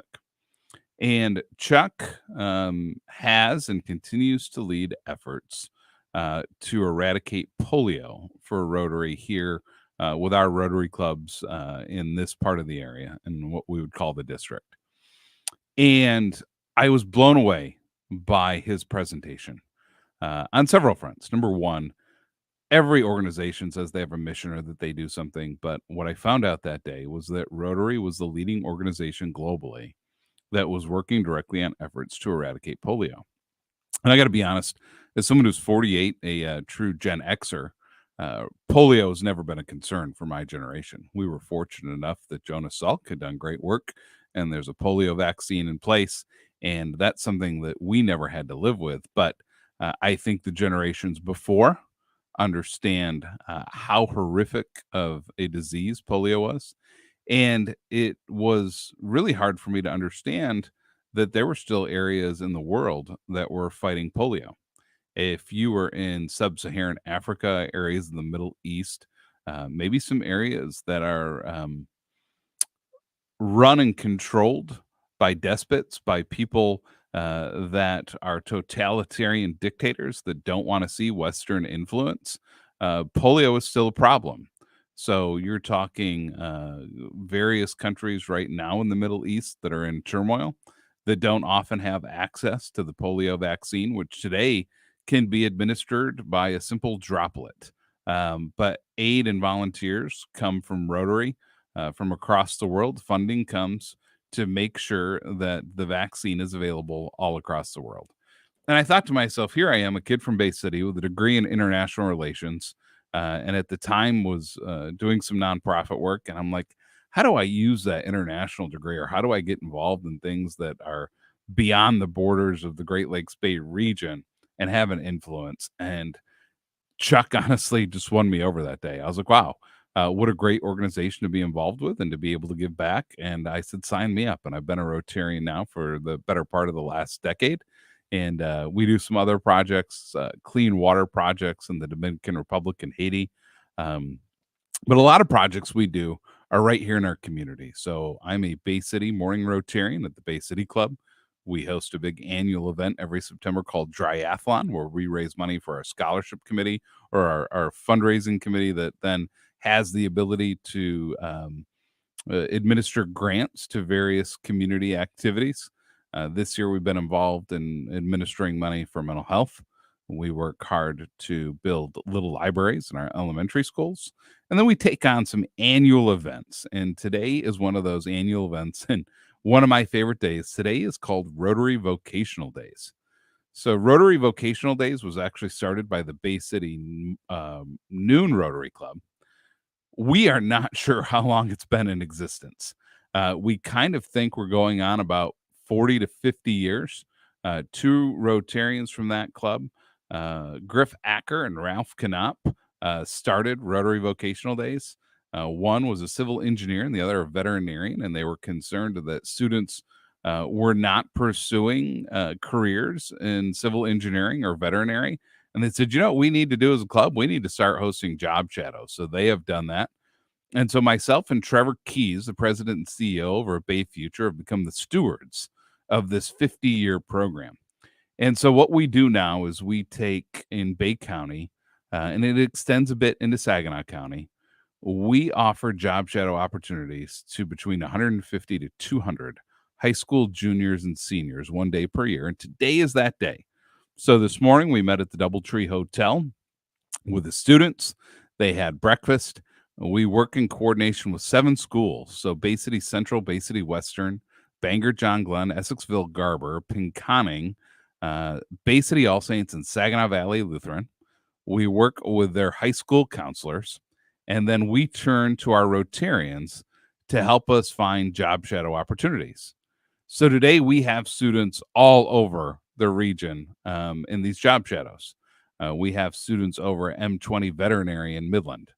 And Chuck has and continues to lead efforts to eradicate polio for Rotary here with our Rotary clubs in this part of the area and what we would call the district. And I was blown away by his presentation on several fronts. Number one, every organization says they have a mission or that they do something. But what I found out that day was that Rotary was the leading organization globally that was working directly on efforts to eradicate polio. And I got to be honest, as someone who's 48, a true Gen Xer, polio has never been a concern for my generation. We were fortunate enough that Jonas Salk had done great work, and there's a polio vaccine in place, and that's something that we never had to live with. But I think the generations before understand how horrific of a disease polio was. And it was really hard for me to understand that there were still areas in the world that were fighting polio. If you were in sub-Saharan Africa, areas in the Middle East, maybe some areas that are run and controlled by despots, by people that are totalitarian dictators that don't want to see Western influence, polio is still a problem. So you're talking various countries right now in the Middle East that are in turmoil, that don't often have access to the polio vaccine, which today can be administered by a simple droplet. But aid and volunteers come from Rotary from across the world. Funding comes to make sure that the vaccine is available all across the world. And I thought to myself, here I am, a kid from Bay City with a degree in international relations, and at the time was doing some nonprofit work. And I'm like, how do I use that international degree, or how do I get involved in things that are beyond the borders of the Great Lakes Bay region and have an influence? And Chuck honestly just won me over that day. I was like, wow, what a great organization to be involved with and to be able to give back. And I said, sign me up. And I've been a Rotarian now for the better part of the last decade. And we do some other projects, clean water projects in the Dominican Republic and Haiti. But a lot of projects we do are right here in our community. So I'm a Bay City morning Rotarian at the Bay City Club. We host a big annual event every September called Dryathlon, where we raise money for our scholarship committee or our fundraising committee that then has the ability to administer grants to various community activities. This year, we've been involved in administering money for mental health. We work hard to build little libraries in our elementary schools. And then we take on some annual events. And today is one of those annual events. And One of my favorite days today is called Rotary Vocational Days. So Rotary Vocational Days was actually started by the Bay City Noon Rotary Club. We are not sure how long it's been in existence. We kind of think we're going on about 40 to 50 years. Two Rotarians from that club, Griff Acker and Ralph Knopp, started Rotary Vocational Days. One was a civil engineer and the other a veterinarian, and they were concerned that students were not pursuing careers in civil engineering or veterinary. And they said, what we need to do as a club? We need to start hosting job shadows. So they have done that. And so myself and Trevor Keys, the president and CEO over at Bay Future, have become the stewards of this 50-year program. And so what we do now is we take in Bay County, and it extends a bit into Saginaw County, we offer job shadow opportunities to between 150 to 200 high school juniors and seniors 1 day per year. And today is that day. So this morning we met at the Doubletree Hotel with the students. They had breakfast. We work in coordination with 7 schools. So Bay City Central, Bay City Western, Bangor, John Glenn, Essexville, Garber, Pinconning, Bay City All Saints, and Saginaw Valley Lutheran. We work with their high school counselors, and then we turn to our Rotarians to help us find job shadow opportunities. So today we have students all over the region in these job shadows. We have students over M20 Veterinary in Midland.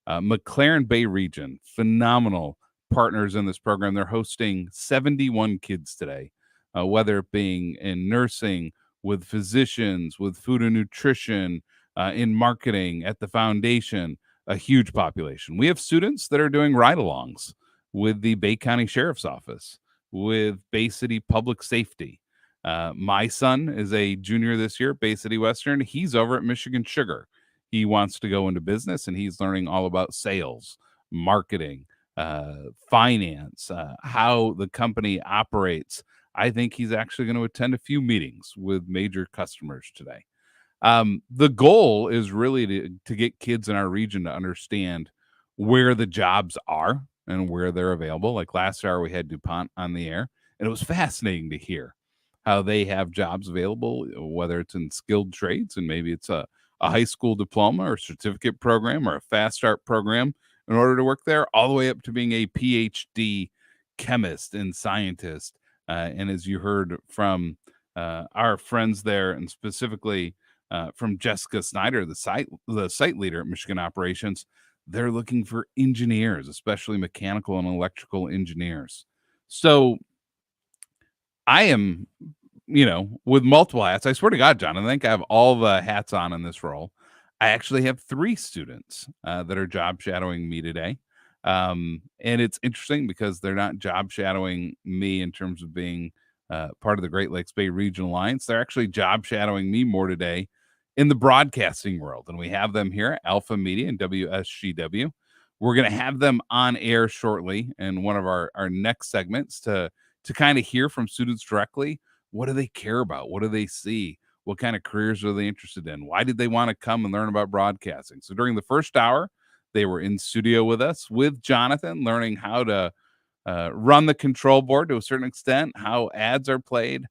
McLaren Bay region, phenomenal partners in this program. They're hosting 71 kids today, whether it being in nursing, with physicians, with food and nutrition, in marketing, at the foundation, a huge population. We have students that are doing ride-alongs with the Bay County Sheriff's Office, with Bay City Public Safety. My son is a junior this year at Bay City Western. He's over at Michigan Sugar. He wants to go into business, and he's learning all about sales, marketing, finance, how the company operates. I think he's actually going to attend a few meetings with major customers today. The goal is really to get kids in our region to understand where the jobs are and where they're available. Like last hour, we had DuPont on the air, and it was fascinating to hear how they have jobs available, whether it's in skilled trades and maybe it's a high school diploma or certificate program or a fast start program in order to work there, all the way up to being a PhD chemist and scientist. And as you heard from our friends there, and specifically from Jessica Snyder, the site leader at Michigan Operations, they're looking for engineers, especially mechanical and electrical engineers. So I am, with multiple hats. I swear to God, John, I think I have all the hats on in this role. I actually have 3 students that are job shadowing me today. And it's interesting because they're not job shadowing me in terms of being part of the Great Lakes Bay Regional Alliance. They're actually job shadowing me more today in the broadcasting world. And we have them here at Alpha Media and WSGW. We're going to have them on air shortly in one of our next segments to kind of hear from students directly. What do they care about? What do they see? What kind of careers are they interested in? Why did they want to come and learn about broadcasting? So during the first hour, they were in studio with us, with Jonathan, learning how to run the control board to a certain extent, how ads are played.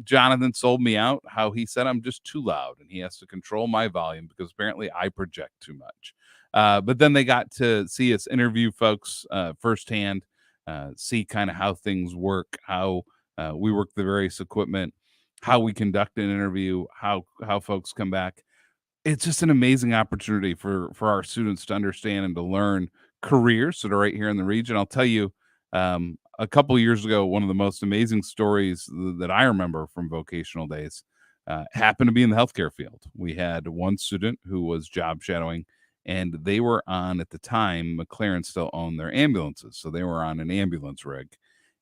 Jonathan sold me out, how he said I'm just too loud and he has to control my volume because apparently I project too much. But then they got to see us interview folks firsthand, see kind of how things work, how we work the various equipment, how we conduct an interview, how folks come back. It's just an amazing opportunity for our students to understand and to learn careers that are right here in the region. I'll tell you, a couple of years ago, one of the most amazing stories that I remember from vocational days happened to be in the healthcare field. We had one student who was job shadowing, and they were on, at the time, McLaren still owned their ambulances. So they were on an ambulance rig,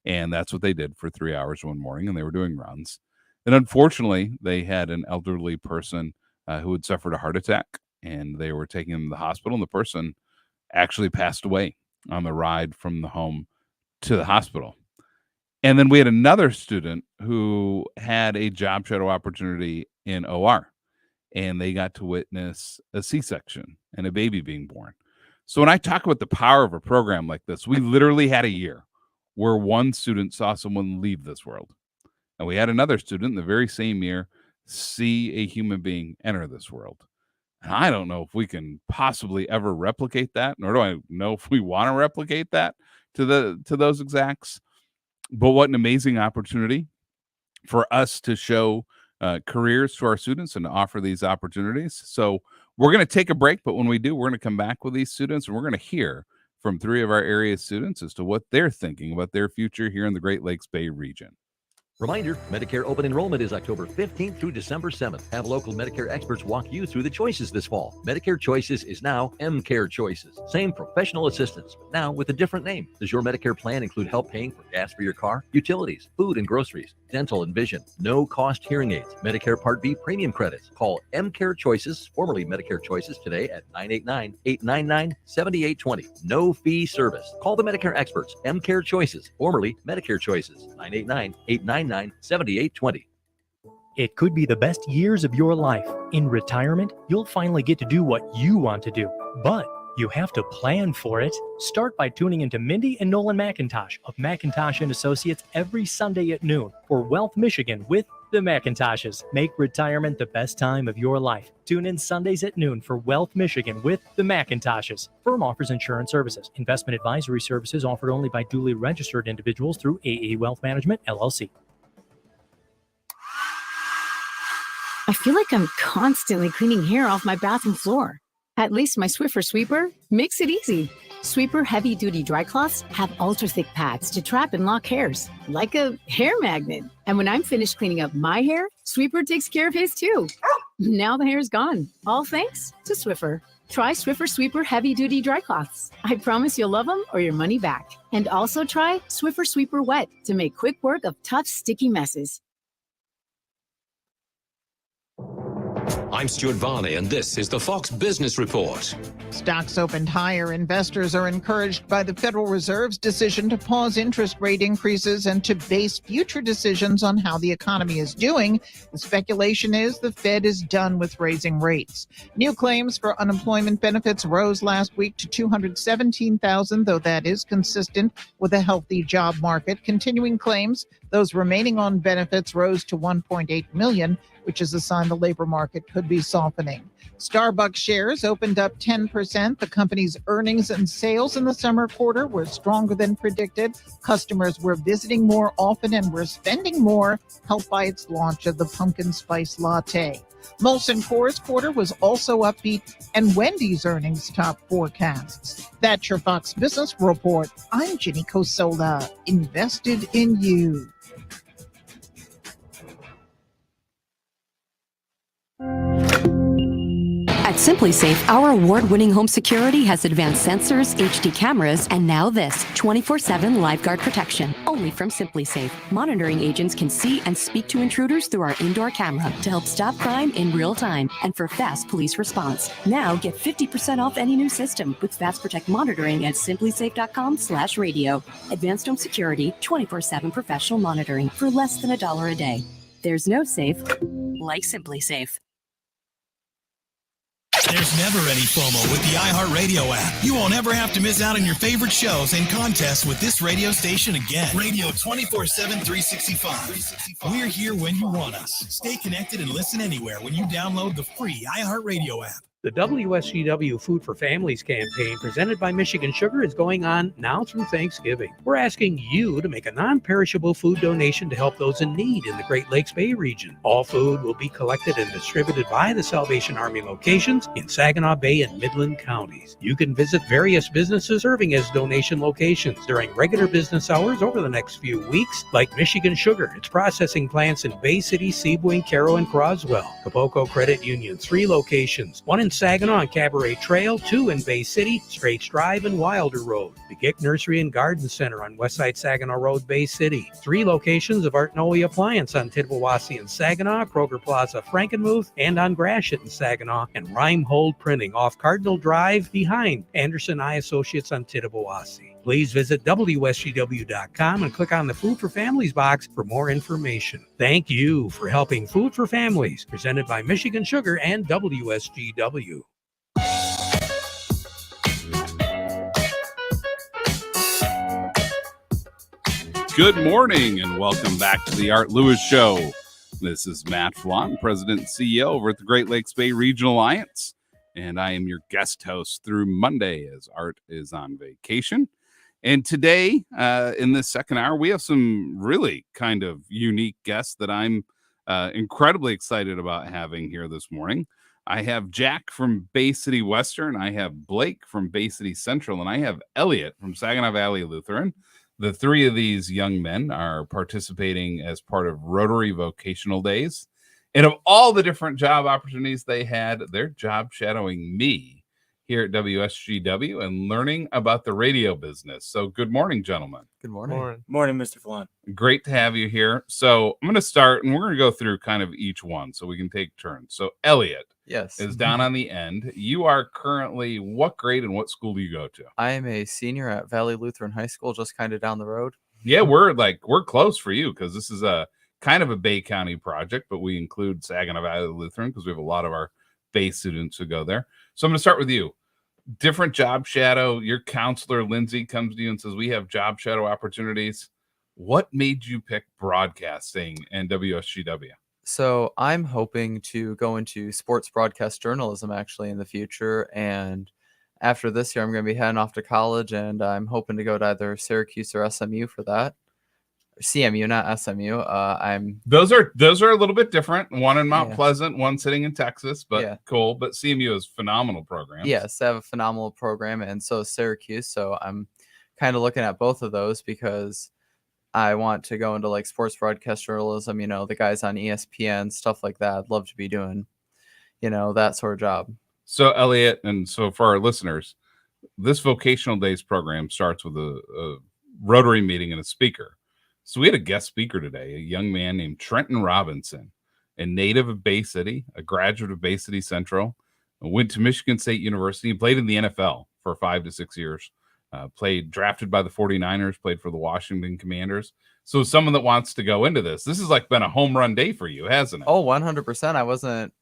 and that's what they did for 3 hours one morning, and they were doing runs. And unfortunately, they had an elderly person who had suffered a heart attack, and they were taking him to the hospital, and the person actually passed away on the ride from the home to the hospital. And then we had another student who had a job shadow opportunity in OR, and they got to witness a C-section and a baby being born. So when I talk about the power of a program like this, we literally had a year where one student saw someone leave this world. And we had another student in the very same year see a human being enter this world. And I don't know if we can possibly ever replicate that, nor do I know if we want to replicate that to those exacts. But what an amazing opportunity for us to show careers to our students and to offer these opportunities. So we're going to take a break, but when we do, we're going to come back with these students and we're going to hear from 3 of our area students as to what they're thinking about their future here in the Great Lakes Bay region. Reminder, Medicare open enrollment is October 15th through December 7th. Have local Medicare experts walk you through the choices this fall. Medicare Choices is now M-Care Choices. Same professional assistance, but now with a different name. Does your Medicare plan include help paying for gas for your car, utilities, food and groceries, dental and vision, no-cost hearing aids, Medicare Part B premium credits? Call M-Care Choices, formerly Medicare Choices, today at 989-899-7820. No-fee service. Call the Medicare experts. M-Care Choices, formerly Medicare Choices, 989-899-7820. It could be the best years of your life. In retirement, you'll finally get to do what you want to do, but you have to plan for it. Start by tuning into Mindy and Nolan McIntosh of McIntosh & Associates every Sunday at noon for Wealth Michigan with the McIntoshes. Make retirement the best time of your life. Tune in Sundays at noon for Wealth Michigan with the McIntoshes. Firm offers insurance services. Investment advisory services offered only by duly registered individuals through AE Wealth Management, LLC. I feel like I'm constantly cleaning hair off my bathroom floor. At least my Swiffer sweeper makes it easy. Sweeper heavy-duty dry cloths have ultra-thick pads to trap and lock hairs, like a hair magnet. And when I'm finished cleaning up my hair, Sweeper takes care of his too. Now the hair's gone, all thanks to Swiffer. Try Swiffer Sweeper heavy-duty dry cloths. I promise you'll love them or your money back. And also try Swiffer Sweeper Wet to make quick work of tough, sticky messes. I'm Stuart Varney, and this is the Fox Business Report. Stocks opened higher. Investors are encouraged by the Federal Reserve's decision to pause interest rate increases and to base future decisions on how the economy is doing. The speculation is the Fed is done with raising rates. New claims for unemployment benefits rose last week to 217,000, though that is consistent with a healthy job market. Continuing claims, those remaining on benefits, rose to 1.8 million, which is a sign the labor market could be softening. Starbucks shares opened up 10%. The company's earnings and sales in the summer quarter were stronger than predicted. Customers were visiting more often and were spending more, helped by its launch of the pumpkin spice latte. Molson Coors quarter was also upbeat, and Wendy's earnings topped forecasts. That's your Fox Business Report. I'm Ginny Cosola, invested in you. At SimpliSafe, our award-winning home security has advanced sensors, HD cameras, and now this 24/7 LiveGuard protection. Only from SimpliSafe. Monitoring agents can see and speak to intruders through our indoor camera to help stop crime in real time and for fast police response. Now get 50% off any new system with Fast Protect monitoring at simplisafe.com/radio. Advanced home security, 24/7 professional monitoring for less than $1 a day. There's no safe like SimpliSafe. There's never any FOMO with the iHeartRadio app. You won't ever have to miss out on your favorite shows and contests with this radio station again. Radio 24/7, 365. We're here when you want us. Stay connected and listen anywhere when you download the free iHeartRadio app. The WSGW Food for Families campaign presented by Michigan Sugar is going on now through Thanksgiving. We're asking you to make a non-perishable food donation to help those in need in the Great Lakes Bay region. All food will be collected and distributed by the Salvation Army locations in Saginaw Bay and Midland counties. You can visit various businesses serving as donation locations during regular business hours over the next few weeks, like Michigan Sugar. Its processing plants in Bay City, Sebring, Caro, and Croswell. Capoco Credit Union, 3 locations, 1 in Saginaw and Cabaret Trail, 2 in Bay City, Straits Drive and Wilder Road. The Gick Nursery and Garden Center on Westside Saginaw Road, Bay City. 3 locations of Art Noe Appliance on Tidwawasee and Saginaw, Kroger Plaza, Frankenmuth, and on Gratiot in Saginaw, and Rhinehold Printing off Cardinal Drive behind Anderson Eye Associates on Tidwawasee. Please visit WSGW.com and click on the Food for Families box for more information. Thank you for helping Food for Families, presented by Michigan Sugar and WSGW. Good morning and welcome back to the Art Lewis Show. This is Matt Felan, President and CEO over at the Great Lakes Bay Regional Alliance, and I am your guest host through Monday as Art is on vacation. And today, in this second hour, we have some really kind of unique guests that I'm incredibly excited about having here this morning. I have Jack from Bay City Western, I have Blake from Bay City Central, and I have Elliot from Saginaw Valley Lutheran. The three of these young men are participating as part of Rotary Vocational Days. And of all the different job opportunities they had, they're job shadowing me here at WSGW and learning about the radio business. So good morning, gentlemen. Good morning. Morning, Mr. Felan. Great to have you here. So I'm going to start, and we're going to go through kind of each one so we can take turns. So Elliot is down on the end. You are currently what grade and what school do you go to? I am a senior at Valley Lutheran High School, just kind of down the road. Yeah, we're close for you because this is a kind of a Bay County project, but we include Saginaw Valley Lutheran because we have a lot of our Bay students who go there. So I'm going to start with you. Different job shadow. Your counselor, Lindsay, comes to you and says, we have job shadow opportunities. What made you pick broadcasting and WSGW? So I'm hoping to go into sports broadcast journalism actually in the future. And after this year, I'm going to be heading off to college, and I'm hoping to go to either Syracuse or SMU for that. CMU, not SMU. Those are a little bit different. One in Mount Pleasant, one sitting in Texas, but cool. But CMU is phenomenal program. Yes, they have a phenomenal program, and so is Syracuse. So I'm kind of looking at both of those because I want to go into like sports broadcast journalism, the guys on ESPN, stuff like that. I'd love to be doing, that sort of job. So Elliot, and so for our listeners, this Vocational Days program starts with a Rotary meeting and a speaker. So we had a guest speaker today, a young man named Trenton Robinson, a native of Bay City, a graduate of Bay City Central, went to Michigan State University, played in the NFL for 5 to 6 years, played drafted by the 49ers, played for the Washington Commanders. So someone that wants to go into this has like been a home run day for you, hasn't it? Oh, 100%. I wasn't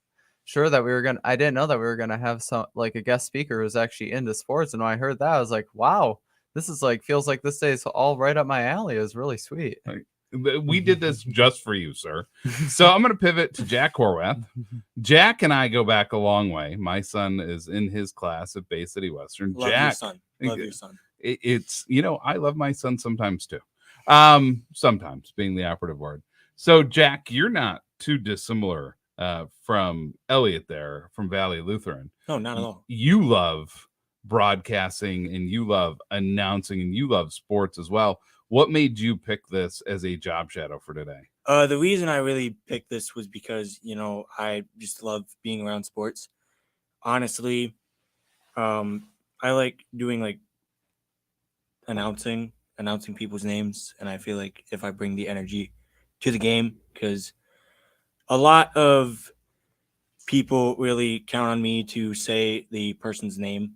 sure that I didn't know that we were going to have some like a guest speaker who's actually into sports. And when I heard that, I was like, wow. This is feels like this day is all right up my alley. It was really sweet. We did this just for you, sir. So I'm going to pivot to Jack Horwath. Jack and I go back a long way. My son is in his class at Bay City Western. Love Jack, your son. Love your son. It's, I love my son sometimes too. Sometimes being the operative word. So Jack, you're not too dissimilar from Elliot there from Valley Lutheran. No, not at all. You love broadcasting and you love announcing and you love sports as well. What made you pick this as a job shadow for today? The reason I really picked this was because, I just love being around sports. Honestly, I like doing announcing people's names. And I feel like if I bring the energy to the game, because a lot of people really count on me to say the person's name.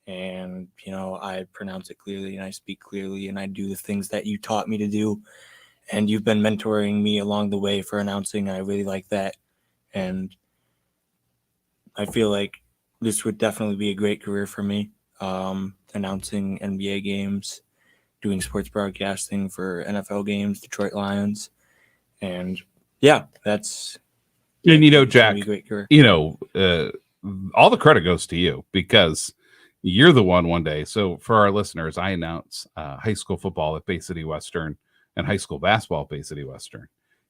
And, I pronounce it clearly and I speak clearly and I do the things that you taught me to do. And you've been mentoring me along the way for announcing. And I really like that. And I feel like this would definitely be a great career for me. Announcing NBA games, doing sports broadcasting for NFL games, Detroit Lions. And that's. And, Jack, a great career. All the credit goes to you because you're the one day. So for our listeners, I announce high school football at Bay City Western and high school basketball at Bay City Western.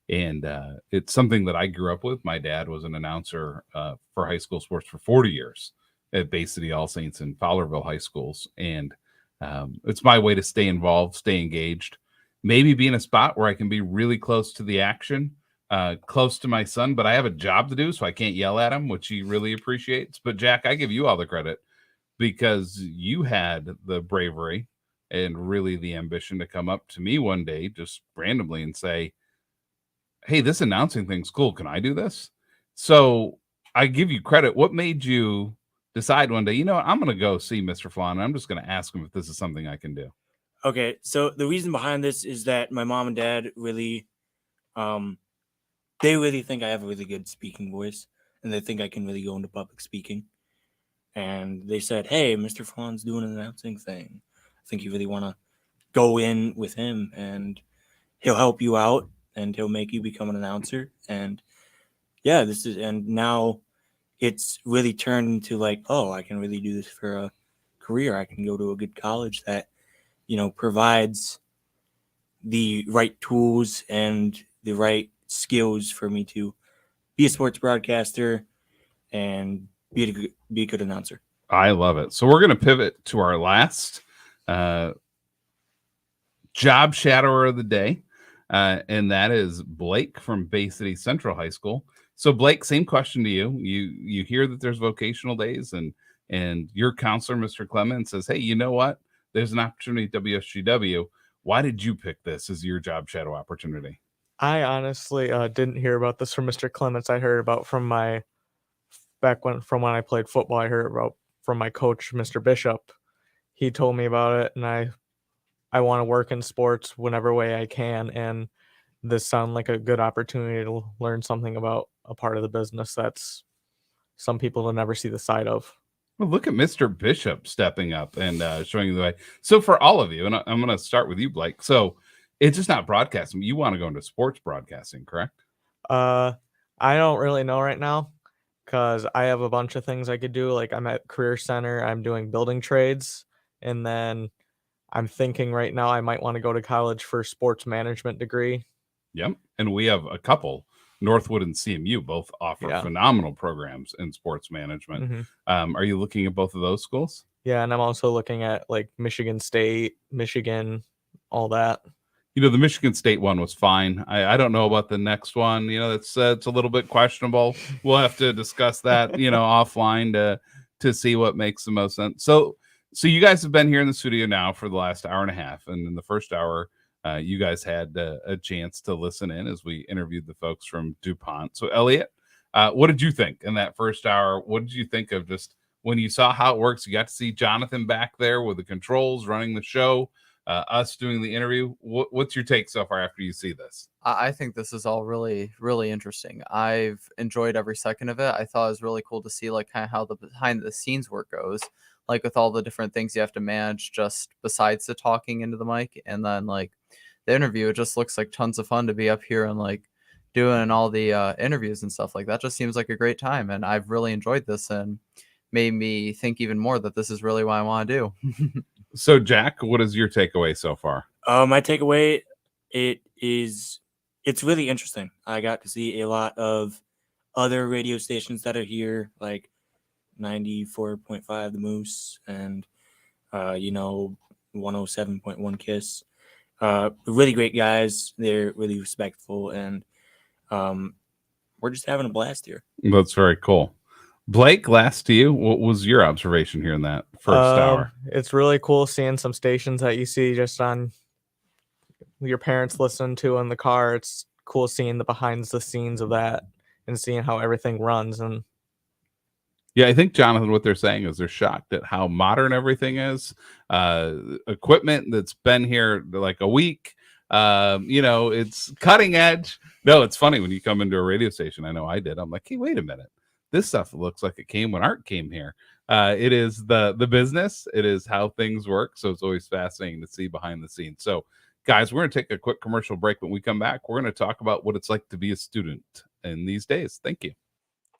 And it's something that I grew up with. My dad was an announcer for high school sports for 40 years at Bay City All Saints and Fowlerville high schools. And it's my way to stay involved, stay engaged, maybe be in a spot where I can be really close to the action, close to my son, but I have a job to do, so I can't yell at him, which he really appreciates. But Jack, I give you all the credit because you had the bravery and really the ambition to come up to me one day just randomly and say, hey, this announcing thing's cool. Can I do this? So I give you credit. What made you decide one day, I'm going to go see Mr. Felan and I'm just going to ask him if this is something I can do? Okay, so the reason behind this is that my mom and dad really, they really think I have a really good speaking voice and they think I can really go into public speaking. And they said, hey, Mr. Felan's doing an announcing thing. I think you really want to go in with him, and he'll help you out, and he'll make you become an announcer. And yeah, and now it's really turned into like, oh, I can really do this for a career. I can go to a good college that, provides the right tools and the right skills for me to be a sports broadcaster and be a good announcer. I love it. So we're going to pivot to our last job shadower of the day, and that is Blake from Bay City Central High School. So Blake, same question to you. You hear that there's vocational days, and your counselor, Mr. Clemens, says, hey, you know what? There's an opportunity at WSGW. Why did you pick this as your job shadow opportunity? I honestly didn't hear about this from Mr. Clements. I heard about from when I played football. I heard about from my coach, Mr. Bishop. He told me about it, and I want to work in sports whenever way I can, and this sounded like a good opportunity to learn something about a part of the business that's some people will never see the side of. Well, look at Mr. Bishop stepping up and showing you the way. So for all of you, and I'm going to start with you, Blake. So it's just not broadcasting. You want to go into sports broadcasting, correct? I don't really know right now because I have a bunch of things I could do. Like I'm at Career Center. I'm doing building trades. And then I'm thinking right now I might want to go to college for a sports management degree. Yep. And we have a couple. Northwood and CMU both offer phenomenal programs in sports management. Are you looking at both of those schools? Yeah, and I'm also looking at like Michigan State, Michigan, all that. The Michigan State one was fine. I don't know about the next one. It's a little bit questionable. We'll have to discuss that, offline to see what makes the most sense. So you guys have been here in the studio now for the last hour and a half, and in the first hour, you guys had a chance to listen in as we interviewed the folks from DuPont. So, Elliot, what did you think in that first hour? What did you think of just when you saw how it works? You got to see Jonathan back there with the controls, running the show, us doing the interview. What's your take so far after you see this? I think this is all really, really interesting. I've enjoyed every second of it. I thought it was really cool to see like kind of how the behind the scenes work goes, like with all the different things you have to manage just besides the talking into the mic. And then like the interview, it just looks like tons of fun to be up here and like doing all the interviews and stuff like that. Just seems like a great time. And I've really enjoyed this and made me think even more that this is really what I want to do. So Jack, what is your takeaway so far? My takeaway, it's really interesting. I got to see a lot of other radio stations that are here, like 94.5 The Moose and 107.1 Kiss. Really great guys. They're really respectful, and we're just having a blast here. That's very cool. Blake, last to you. What was your observation here in that first hour? It's really cool seeing some stations that you see just on your parents listen to in the car. It's cool seeing the behind the scenes of that and seeing how everything runs. And yeah, I think, Jonathan, what they're saying is they're shocked at how modern everything is. Equipment that's been here like a week. It's cutting edge. No, it's funny when you come into a radio station. I know I did. I'm like, hey, wait a minute. This stuff looks like it came when Art came here. It is the business. It is how things work. So it's always fascinating to see behind the scenes. So, guys, we're going to take a quick commercial break. When we come back, we're going to talk about what it's like to be a student in these days. Thank you.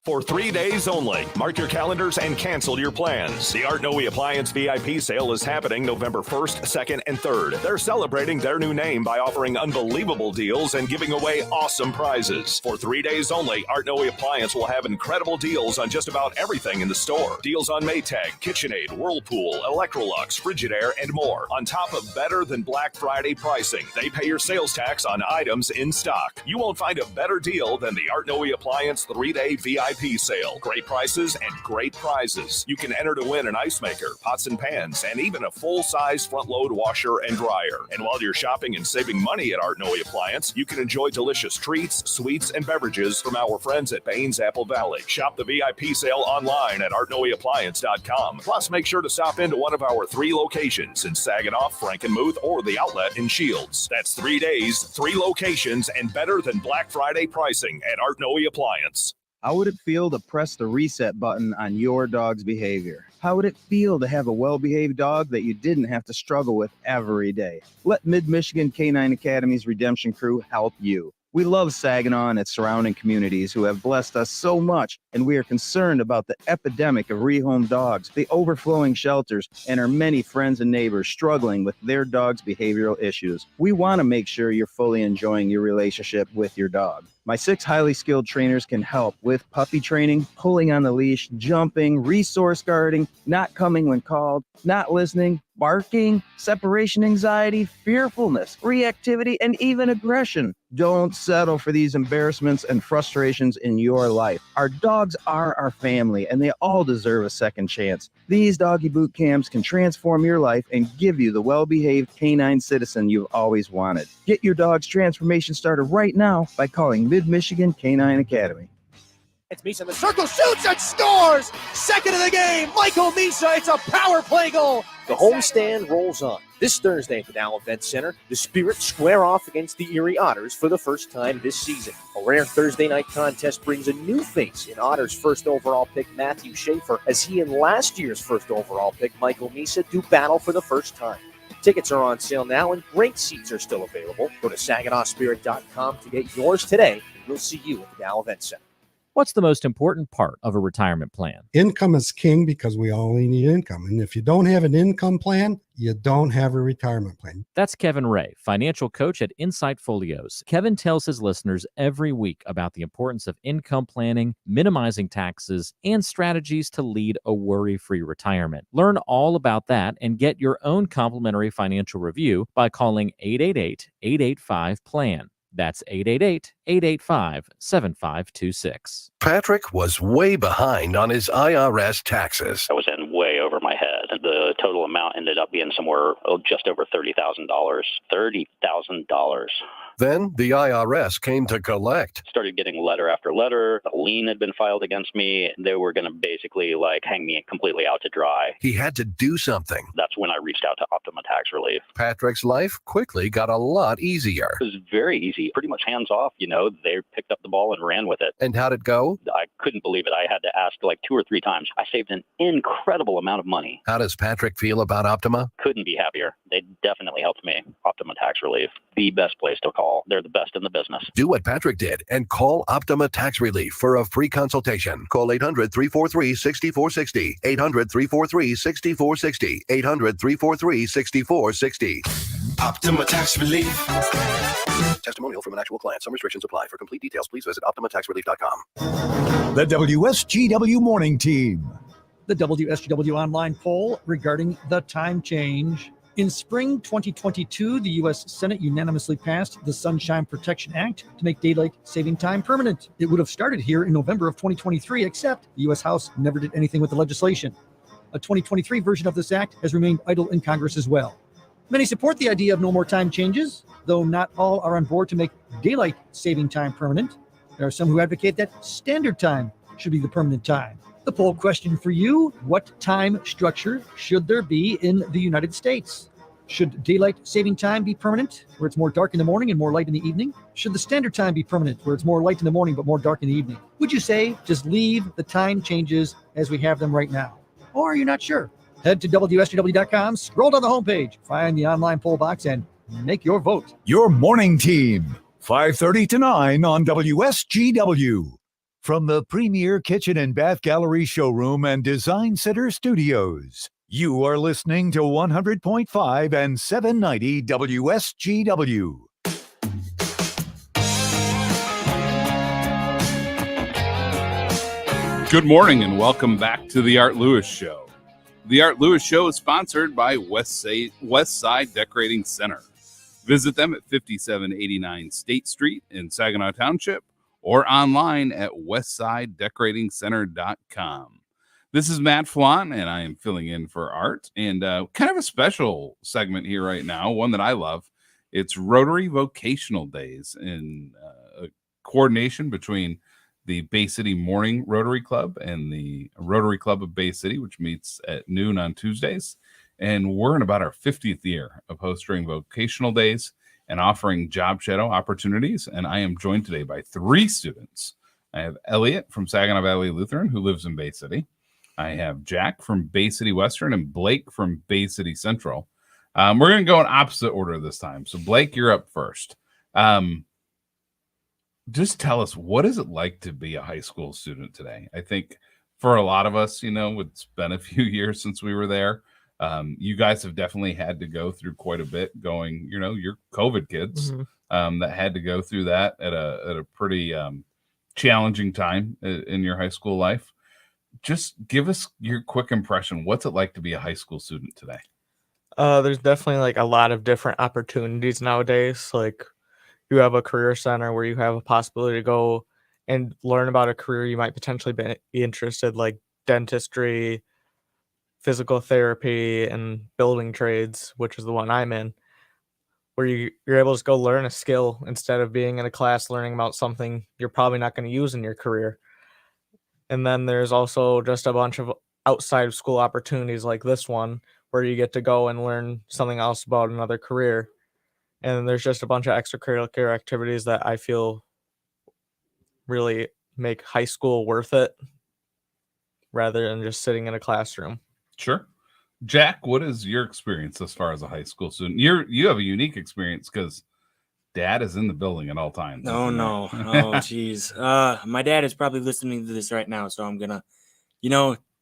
For 3 days only, mark your calendars and cancel your plans. The Art Noe Appliance VIP sale is happening November 1st, 2nd, and 3rd. They're celebrating their new name by offering unbelievable deals and giving away awesome prizes. For 3 days only, Art Noe Appliance will have incredible deals on just about everything in the store. Deals on Maytag, KitchenAid, Whirlpool, Electrolux, Frigidaire, and more. On top of better than Black Friday pricing, they pay your sales tax on items in stock. You won't find a better deal than the Art Noe Appliance 3-day VIP sale. Great prices and great prizes. You can enter to win an ice maker, pots and pans, and even a full-size front-load washer and dryer. And while you're shopping and saving money at Art Noe Appliance, you can enjoy delicious treats, sweets, and beverages from our friends at Baines Apple Valley. Shop the VIP sale online at artnoeappliance.com. Plus, make sure to stop into one of our 3 locations in Saginaw, Frankenmuth, or the outlet in Shields. That's 3 days, 3 locations, and better than Black Friday pricing at Art Noe Appliance. How would it feel to press the reset button on your dog's behavior? How would it feel to have a well-behaved dog that you didn't have to struggle with every day? Let Mid-Michigan Canine Academy's Redemption Crew help you. We love Saginaw and its surrounding communities who have blessed us so much, and we are concerned about the epidemic of rehomed dogs, the overflowing shelters, and our many friends and neighbors struggling with their dog's behavioral issues. We want to make sure you're fully enjoying your relationship with your dog. My 6 highly skilled trainers can help with puppy training, pulling on the leash, jumping, resource guarding, not coming when called, not listening, barking, separation anxiety, fearfulness, reactivity, and even aggression. Don't settle for these embarrassments and frustrations in your life. Our dogs are our family, and they all deserve a second chance. These doggy boot camps can transform your life and give you the well-behaved canine citizen you've always wanted. Get your dog's transformation started right now by calling Mid-Michigan Canine Academy. It's Misa in the circle, shoots and scores! Second of the game, Michael Misa, it's a power play goal! The homestand rolls on. This Thursday at the Dow Event Center, the Spirits square off against the Erie Otters for the first time this season. A rare Thursday night contest brings a new face in Otters' first overall pick, Matthew Schaefer, as he and last year's first overall pick, Michael Misa, do battle for the first time. Tickets are on sale now, and great seats are still available. Go to SaginawSpirit.com to get yours today, and we'll see you at the Dow Event Center. What's the most important part of a retirement plan? Income is king because we only need income. And if you don't have an income plan, you don't have a retirement plan. That's Kevin Ray, financial coach at Insight Folios. Kevin tells his listeners every week about the importance of income planning, minimizing taxes, and strategies to lead a worry-free retirement. Learn all about that and get your own complimentary financial review by calling 888-885-PLAN. That's 888-885-7526. Patrick was way behind on his IRS taxes. I was in way over my head. The total amount ended up being somewhere just over $30,000. $30,000. Then the IRS came to collect. Started getting letter after letter. A lien had been filed against me. They were going to basically hang me completely out to dry. He had to do something. That's when I reached out to Optima Tax Relief. Patrick's life quickly got a lot easier. It was very easy, pretty much hands off. They picked up the ball and ran with it. And how'd it go? I couldn't believe it. I had to ask 2 or 3 times. I saved an incredible amount of money. How does Patrick feel about Optima? Couldn't be happier. They definitely helped me. Optima Tax Relief, the best place to call. They're the best in the business. Do what Patrick did and call Optima Tax Relief for a free consultation. Call 800-343-6460. 800-343-6460. 800-343-6460. Optima Tax Relief. Testimonial from an actual client. Some restrictions apply. For complete details, please visit OptimaTaxRelief.com. The WSGW Morning Team. The WSGW online poll regarding the time change. In spring 2022, the U.S. Senate unanimously passed the Sunshine Protection Act to make daylight saving time permanent. It would have started here in November of 2023, except the U.S. House never did anything with the legislation. A 2023 version of this act has remained idle in Congress as well. Many support the idea of no more time changes, though not all are on board to make daylight saving time permanent. There are some who advocate that standard time should be the permanent time. The poll question for you: what time structure should there be in the United States? Should daylight saving time be permanent, where it's more dark in the morning and more light in the evening? Should the standard time be permanent, where it's more light in the morning but more dark in the evening? Would you say just leave the time changes as we have them right now? Or are you not sure? Head to WSGW.com, scroll down the homepage, find the online poll box, and make your vote. Your Morning Team, 5:30 to 9 on WSGW. From the Premier Kitchen and Bath Gallery Showroom and Design Center Studios, you are listening to 100.5 and 790 WSGW. Good morning and welcome back to the Art Lewis Show. The Art Lewis Show is sponsored by Westside Decorating Center. Visit them at 5789 State Street in Saginaw Township or online at westsidedecoratingcenter.com. This is Matt Felan, and I am filling in for Art, and kind of a special segment here right now, one that I love. It's Rotary Vocational Days in coordination between the Bay City Morning Rotary Club and the Rotary Club of Bay City, which meets at noon on Tuesdays. And we're in about our 50th year of hosting vocational days and offering job shadow opportunities. And I am joined today by 3 students. I have Elliot from Saginaw Valley Lutheran, who lives in Bay City. I have Jack from Bay City Western and Blake from Bay City Central. We're going to go in opposite order this time. So Blake, you're up first. Just tell us, what is it like to be a high school student today? I think for a lot of us, it's been a few years since we were there. You guys have definitely had to go through quite a bit going, you're COVID kids that had to go through that at a pretty challenging time in your high school life. Just give us your quick impression. What's it like to be a high school student today? There's definitely like a lot of different opportunities nowadays. Like you have a career center where you have a possibility to go and learn about a career you might potentially be interested, like dentistry, physical therapy, and building trades, which is the one I'm in, where you're able to go learn a skill instead of being in a class learning about something you're probably not going to use in your career. And then there's also just a bunch of outside of school opportunities like this one, where you get to go and learn something else about another career. And there's just a bunch of extracurricular activities that I feel really make high school worth it rather than just sitting in a classroom. Sure. Jack, what is your experience as far as a high school student? You have a unique experience because Dad is in the building at all times. No. Oh, geez. My dad is probably listening to this right now, so I'm gonna,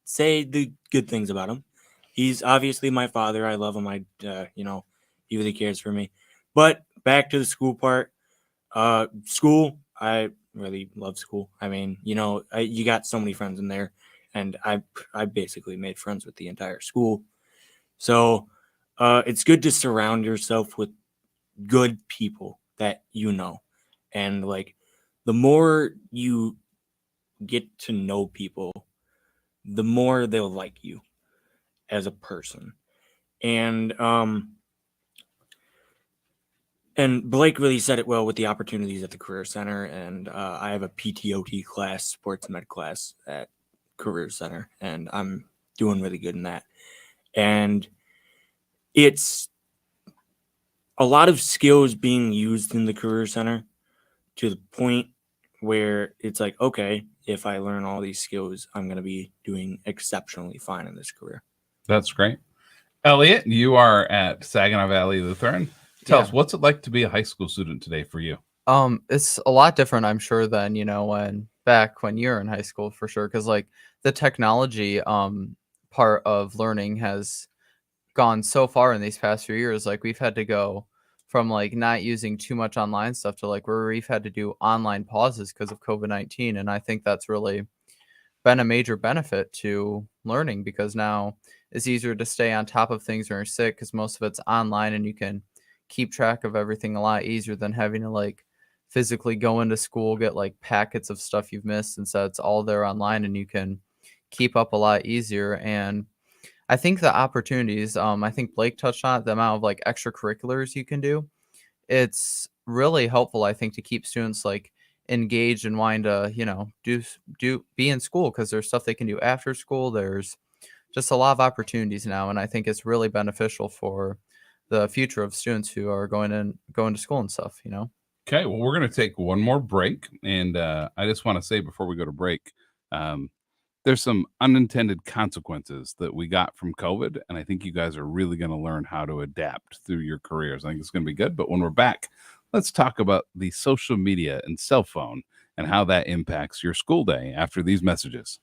say the good things about him. He's obviously my father. I love him. He really cares for me. But back to the school part. School, I really love school. I mean, you got so many friends in there, and I basically made friends with the entire school. So it's good to surround yourself with good people that and like the more you get to know people, the more they'll like you as a person. And Blake really said it well with the opportunities at the Career Center. And I have a PTOT class, sports med class at Career Center, and I'm doing really good in that. And it's a lot of skills being used in the Career Center to the point where it's like, okay, if I learn all these skills, I'm going to be doing exceptionally fine in this career. That's great. Elliot, you are at Saginaw Valley Lutheran. Tell us, what's it like to be a high school student today for you? It's a lot different, I'm sure, than, when you're in high school, for sure. Because like the technology part of learning has gone so far in these past few years. Like we've had to go from like not using too much online stuff to like where we've had to do online pauses because of COVID-19. And I think that's really been a major benefit to learning, because now it's easier to stay on top of things when you're sick because most of it's online and you can keep track of everything a lot easier than having to like physically go into school, get like packets of stuff you've missed. Instead, it's all there online and you can keep up a lot easier. And I think the opportunities, I think Blake touched on it, the amount of like extracurriculars you can do. It's really helpful, I think, to keep students like engaged and wanting to, be in school, because there's stuff they can do after school. There's just a lot of opportunities now. And I think it's really beneficial for the future of students who are going to school and stuff, Okay, well, we're going to take one more break. And I just want to say before we go to break, there's some unintended consequences that we got from COVID. And I think you guys are really going to learn how to adapt through your careers. I think it's going to be good. But when we're back, let's talk about the social media and cell phone and how that impacts your school day after these messages.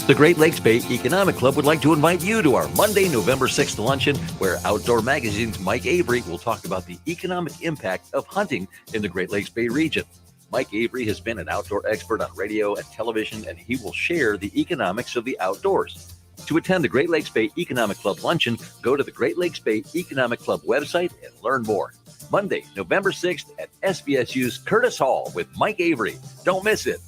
The Great Lakes Bay Economic Club would like to invite you to our Monday, November 6th luncheon, where Outdoor Magazine's Mike Avery will talk about the economic impact of hunting in the Great Lakes Bay region. Mike Avery has been an outdoor expert on radio and television, and he will share the economics of the outdoors. To attend the Great Lakes Bay Economic Club luncheon, go to the Great Lakes Bay Economic Club website and learn more. Monday, November 6th at SBSU's Curtis Hall with Mike Avery. Don't miss it.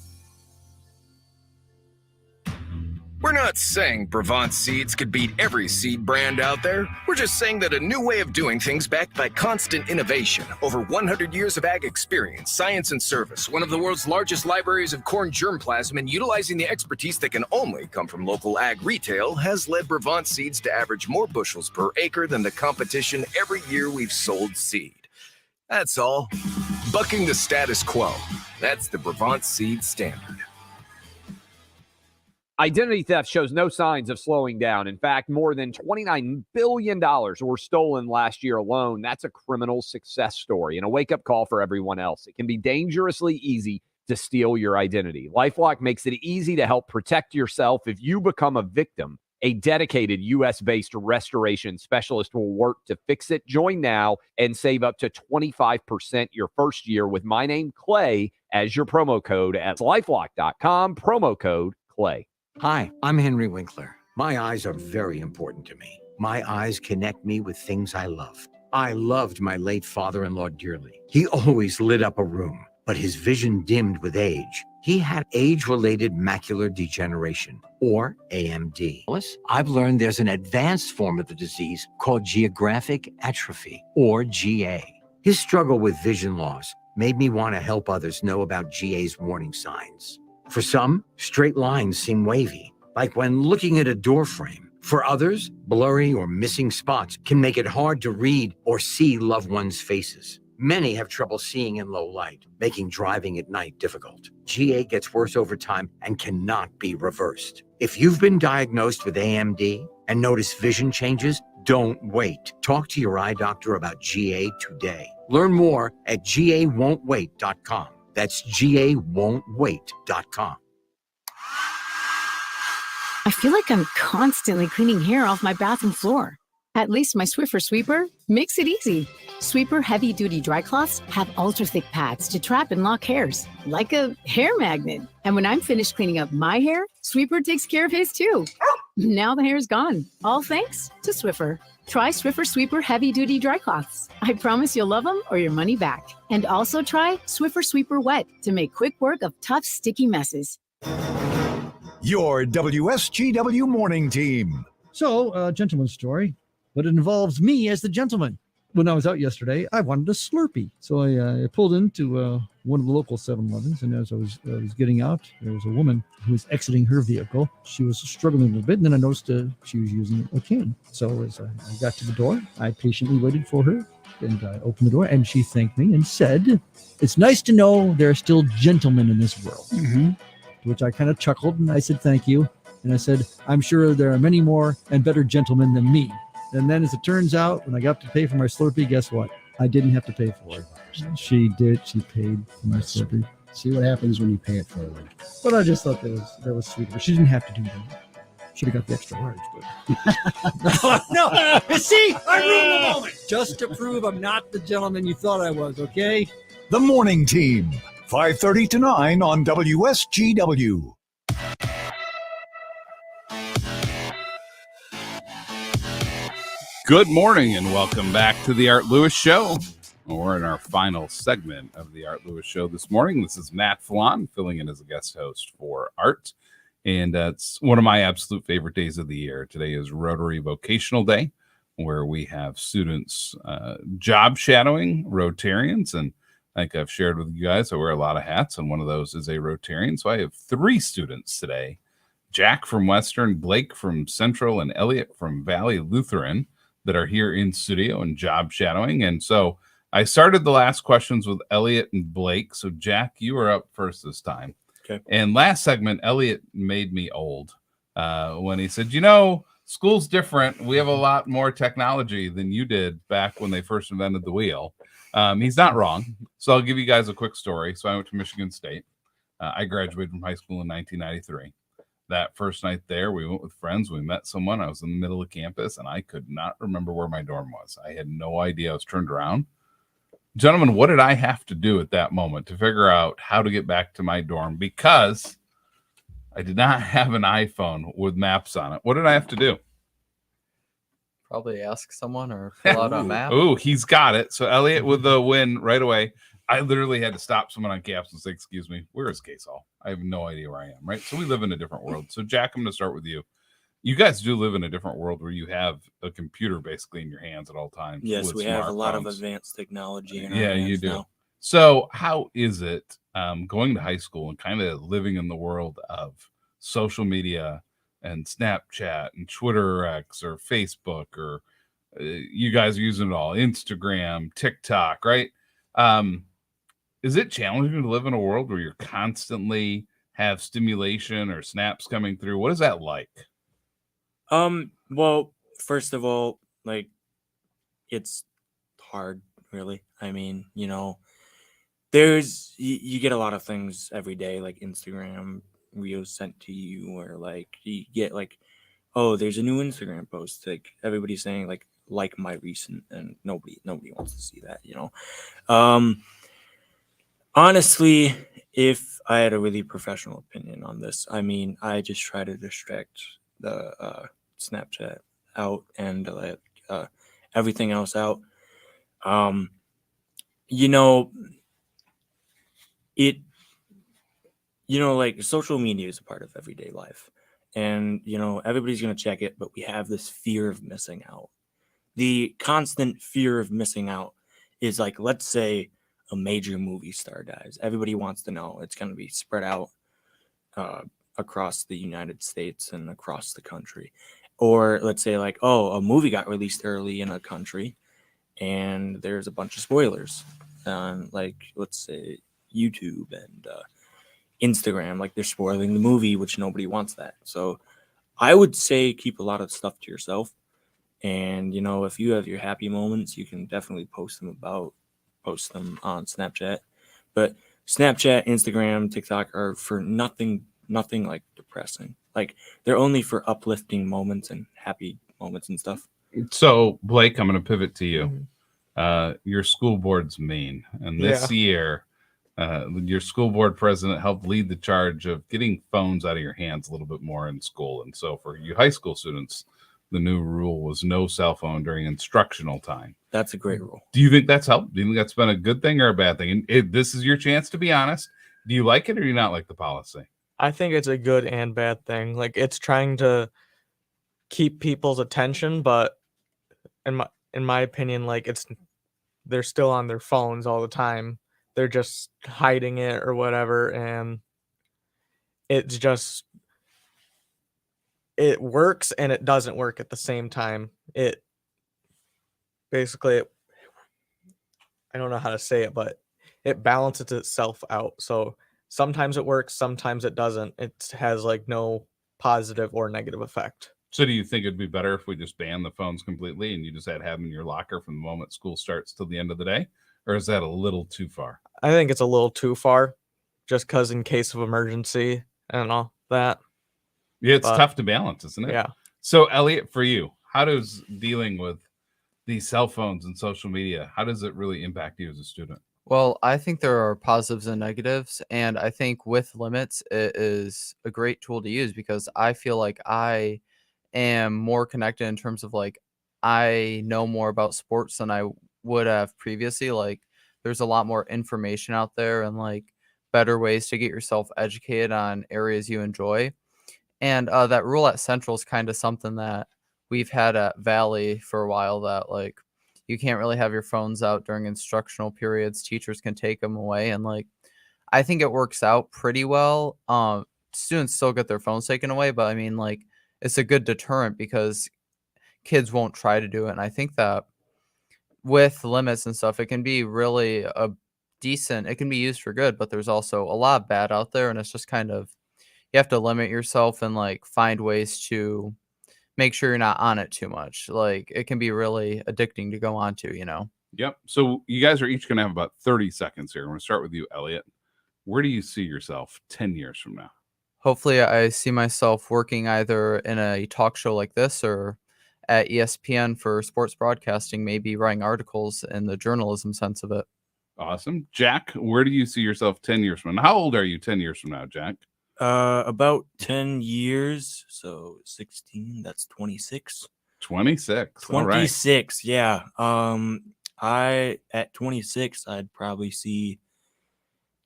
We're not saying Brevant seeds could beat every seed brand out there. We're just saying that a new way of doing things backed by constant innovation, over 100 years of ag experience, science and service, one of the world's largest libraries of corn germplasm, and utilizing the expertise that can only come from local ag retail has led Brevant seeds to average more bushels per acre than the competition every year we've sold seed. That's all. Bucking the status quo. That's the Brevant seed standard. Identity theft shows no signs of slowing down. In fact, more than $29 billion were stolen last year alone. That's a criminal success story and a wake-up call for everyone else. It can be dangerously easy to steal your identity. LifeLock makes it easy to help protect yourself if you become a victim. A dedicated U.S.-based restoration specialist will work to fix it. Join now and save up to 25% your first year with my name, Clay, as your promo code at LifeLock.com, promo code Clay. Hi, I'm Henry Winkler. My eyes are very important to me. My eyes connect me with things I love. I loved my late father-in-law dearly. He always lit up a room, but his vision dimmed with age. He had age-related macular degeneration, or AMD. I've learned there's an advanced form of the disease called geographic atrophy, or GA. His struggle with vision loss made me want to help others know about GA's warning signs. For some, straight lines seem wavy, like when looking at a door frame. For others, blurry or missing spots can make it hard to read or see loved ones' faces. Many have trouble seeing in low light, making driving at night difficult. GA gets worse over time and cannot be reversed. If you've been diagnosed with AMD and notice vision changes, don't wait. Talk to your eye doctor about GA today. Learn more at GAWon'tWait.com. That's GAWon'tWait.com. I feel like I'm constantly cleaning hair off my bathroom floor. At least my Swiffer sweeper makes it easy. Sweeper heavy-duty dry cloths have ultra-thick pads to trap and lock hairs, like a hair magnet. And when I'm finished cleaning up my hair, Sweeper takes care of his too. Now the hair's gone, all thanks to Swiffer. Try Swiffer Sweeper heavy-duty dry cloths. I promise you'll love them or your money back. And also try Swiffer Sweeper Wet to make quick work of tough, sticky messes. Your WSGW morning team. So, gentleman's story, but it involves me as the gentleman. When I was out yesterday, I wanted a Slurpee. So I pulled into one of the local 7-Elevens, and as I was getting out, there was a woman who was exiting her vehicle. She was struggling a little bit, and then I noticed she was using a cane. So as I got to the door, I patiently waited for her, and I opened the door, and she thanked me and said, "It's nice to know there are still gentlemen in this world." Mm-hmm. To which I kind of chuckled, and I said, "Thank you." And I said, "I'm sure there are many more and better gentlemen than me." And then, as it turns out, when I got to pay for my Slurpee, guess what? I didn't have to pay for it. She did. She paid for my Slurpee. See what happens when you pay it forward. But I just thought that was sweet. But she didn't have to do that. Should have got the extra large. But no. See, I ruined the moment. Just to prove I'm not the gentleman you thought I was. Okay. The morning team, 5:30 to 9 on WSGW. Good morning and welcome back to the Art Lewis Show. We're in our final segment of the Art Lewis Show this morning. This is Matt Felan filling in as a guest host for Art. And it's one of my absolute favorite days of the year. Today is Rotary Vocational Day, where we have students job shadowing Rotarians. And like I've shared with you guys, I wear a lot of hats, and one of those is a Rotarian. So I have 3 students today, Jack from Western, Blake from Central, and Elliot from Valley Lutheran, that are here in studio and job shadowing. And so I started the last questions with Elliot and Blake. So Jack, you were up first this time. Okay. And last segment, Elliot made me old when he said, school's different. We have a lot more technology than you did back when they first invented the wheel. He's not wrong. So I'll give you guys a quick story. So I went to Michigan State. I graduated from high school in 1993. That first night there, we went with friends. We met someone. I was in the middle of campus, and I could not remember where my dorm was. I had no idea. I was turned around. Gentlemen, what did I have to do at that moment to figure out how to get back to my dorm? Because I did not have an iPhone with maps on it. What did I have to do? Probably ask someone or fill out a map. Ooh, he's got it. So Elliot with the win right away. I literally had to stop someone on campus and say, "Excuse me, where is Case Hall? I have no idea where I am," right? So we live in a different world. So Jack, I'm going to start with you. You guys do live in a different world where you have a computer basically in your hands at all times. Yes, we have a lot of advanced technology in our hands you do. now. So how is it going to high school and kind of living in the world of social media and Snapchat and Twitter X or Facebook, or you guys are using it all, Instagram, TikTok, right? Is it challenging to live in a world where you're constantly have stimulation or snaps coming through? What is that like? Well, first of all, like, it's hard, really. I mean, you get a lot of things every day, like Instagram reels sent to you, or like you get like, oh, there's a new Instagram post. Like everybody's saying like my recent, and nobody wants to see that, Honestly, if I had a really professional opinion on this, I mean, I just try to distract the Snapchat out and let everything else out. It like social media is a part of everyday life, and everybody's gonna check it, but we have this fear of missing out. The constant fear of missing out is like, let's say a major movie star dies. Everybody wants to know. It's going to be spread out across the United States and across the country. Or let's say like, oh, a movie got released early in a country and there's a bunch of spoilers on, like, let's say YouTube and Instagram. Like, they're spoiling the movie, which nobody wants that. So I would say keep a lot of stuff to yourself. And, if you have your happy moments, you can definitely post them on Snapchat. But Snapchat, Instagram, TikTok are for nothing like depressing. Like, they're only for uplifting moments and happy moments and stuff. So, Blake, I'm going to pivot to you. Your school board's main. And this year, your school board president helped lead the charge of getting phones out of your hands a little bit more in school. And so for you high school students, the new rule was no cell phone during instructional time. That's a great rule. Do you think that's helped? Do you think that's been a good thing or a bad thing? And this is your chance to be honest. Do you like it or do you not like the policy? I think it's a good and bad thing. Like, it's trying to keep people's attention, but in my opinion, like, they're still on their phones all the time. They're just hiding it or whatever, and it's just, it works and it doesn't work at the same time. It basically, I don't know how to say it, but it balances itself out. So sometimes it works, sometimes it doesn't. It has like no positive or negative effect. So do you think it'd be better if we just ban the phones completely and you just had to have them in your locker from the moment school starts till the end of the day? Or is that a little too far? I think it's a little too far, just because in case of emergency and all that. Yeah, it's tough to balance, isn't it? Yeah. So, Elliot, for you, how does dealing with these cell phones and social media, how does it really impact you as a student? Well, I think there are positives and negatives, and I think with limits, it is a great tool to use because I feel like I am more connected in terms of like I know more about sports than I would have previously. Like, there's a lot more information out there and like better ways to get yourself educated on areas you enjoy. And that rule at Central is kind of something that we've had at Valley for a while, that like you can't really have your phones out during instructional periods. Teachers can take them away. And like, I think it works out pretty well. Students still get their phones taken away, but I mean, like, it's a good deterrent because kids won't try to do it. And I think that with limits and stuff, it can be really it can be used for good, but there's also a lot of bad out there. And it's just kind of, you have to limit yourself and like find ways to make sure you're not on it too much. Like, it can be really addicting to go on to, Yep. So you guys are each going to have about 30 seconds here. I'm going to start with you, Elliot. Where do you see yourself 10 years from now? Hopefully I see myself working either in a talk show like this or at ESPN for sports broadcasting, maybe writing articles in the journalism sense of it. Awesome. Jack, where do you see yourself 10 years from now? How old are you 10 years from now, Jack? About 10 years. So 16, that's 26. 26. 26, yeah. At 26, I'd probably see,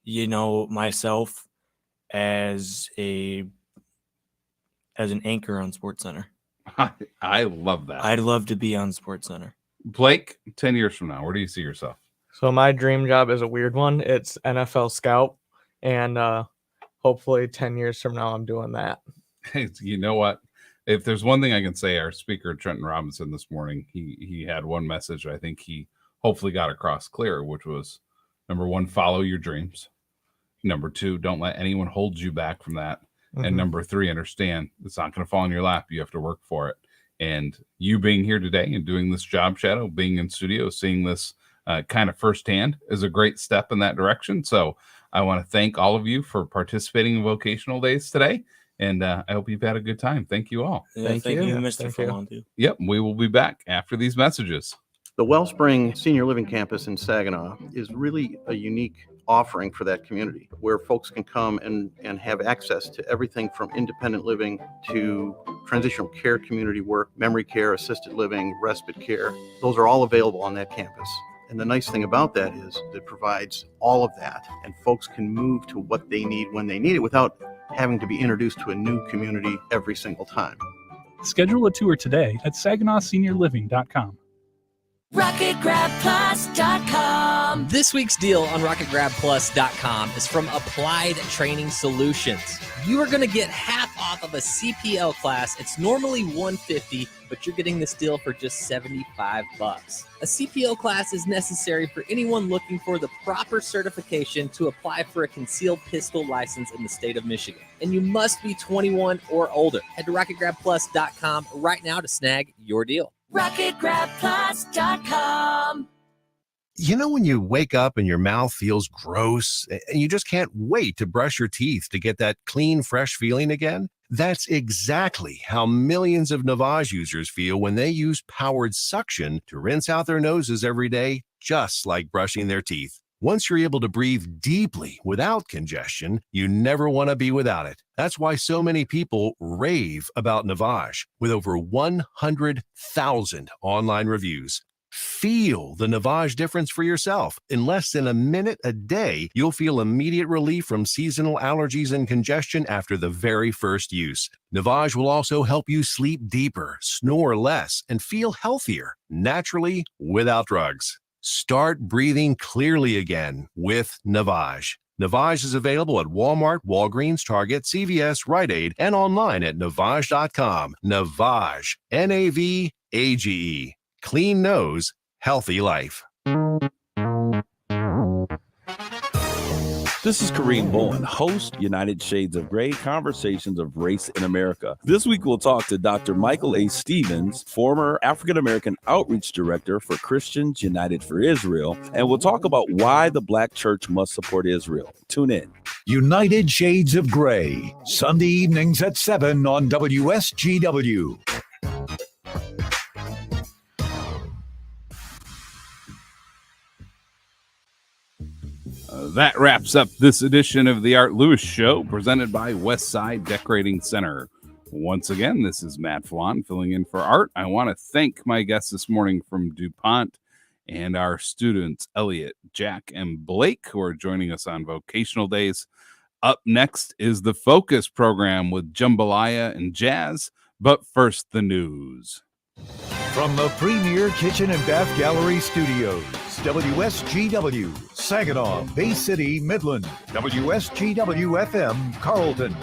myself as an anchor on SportsCenter. I love that. I'd love to be on SportsCenter. Blake, 10 years from now, where do you see yourself? So my dream job is a weird one. It's NFL scout, and hopefully 10 years from now I'm doing that. Hey, you know what? If there's one thing I can say, our speaker, Trenton Robinson, this morning, he had one message I think he hopefully got across clear, which was, number one, follow your dreams. Number 2, don't let anyone hold you back from that. Mhm. And number 3, understand it's not going to fall in your lap. You have to work for it. And you being here today and doing this job shadow, being in studio, seeing this kind of firsthand is a great step in that direction. So I want to thank all of you for participating in vocational days today. And I hope you've had a good time. Thank you all. Yeah, thank you, Mr. Felan, too. Yep. We will be back after these messages. The Wellspring Senior Living Campus in Saginaw is really a unique offering for that community where folks can come and have access to everything from independent living to transitional care community work, memory care, assisted living, respite care. Those are all available on that campus. And the nice thing about that is it provides all of that, and folks can move to what they need when they need it without having to be introduced to a new community every single time. Schedule a tour today at SaginawSeniorLiving.com. RocketGrabPlus.com. This week's deal on RocketGrabPlus.com is from Applied Training Solutions. You are going to get half off of a CPL class. It's normally $150, but you're getting this deal for just $75. A CPL class is necessary for anyone looking for the proper certification to apply for a concealed pistol license in the state of Michigan. And you must be 21 or older. Head to RocketGrabPlus.com right now to snag your deal. RocketGrabPlus.com. You know when you wake up and your mouth feels gross and you just can't wait to brush your teeth to get that clean, fresh feeling again? That's exactly how millions of Navage users feel when they use powered suction to rinse out their noses every day, just like brushing their teeth. Once you're able to breathe deeply without congestion, you never want to be without it. That's why so many people rave about Navage, with over 100,000 online reviews. Feel the Navage difference for yourself. In less than a minute a day, you'll feel immediate relief from seasonal allergies and congestion after the very first use. Navage will also help you sleep deeper, snore less, and feel healthier, naturally, without drugs. Start breathing clearly again with Navage. Navage is available at Walmart, Walgreens, Target, CVS, Rite Aid, and online at Navage.com. Navage, Navage. Clean nose, healthy life. This is Kareem Bowen, host, United Shades of Gray, Conversations of Race in America. This week, we'll talk to Dr. Michael A. Stevens, former African-American Outreach Director for Christians United for Israel, and we'll talk about why the Black church must support Israel. Tune in. United Shades of Gray, Sunday evenings at 7 on WSGW. That wraps up this edition of the Art Lewis Show, presented by Westside Decorating Center. Once again, this is Matt Felan filling in for Art. I want to thank my guests this morning from DuPont and our students, Elliot, Jack, and Blake, who are joining us on vocational days. Up next is the Focus program with Jambalaya and Jazz, but first, the news. From the Premier Kitchen and Bath Gallery Studios, WSGW, Saginaw, Bay City, Midland, WSGW FM, Carlton,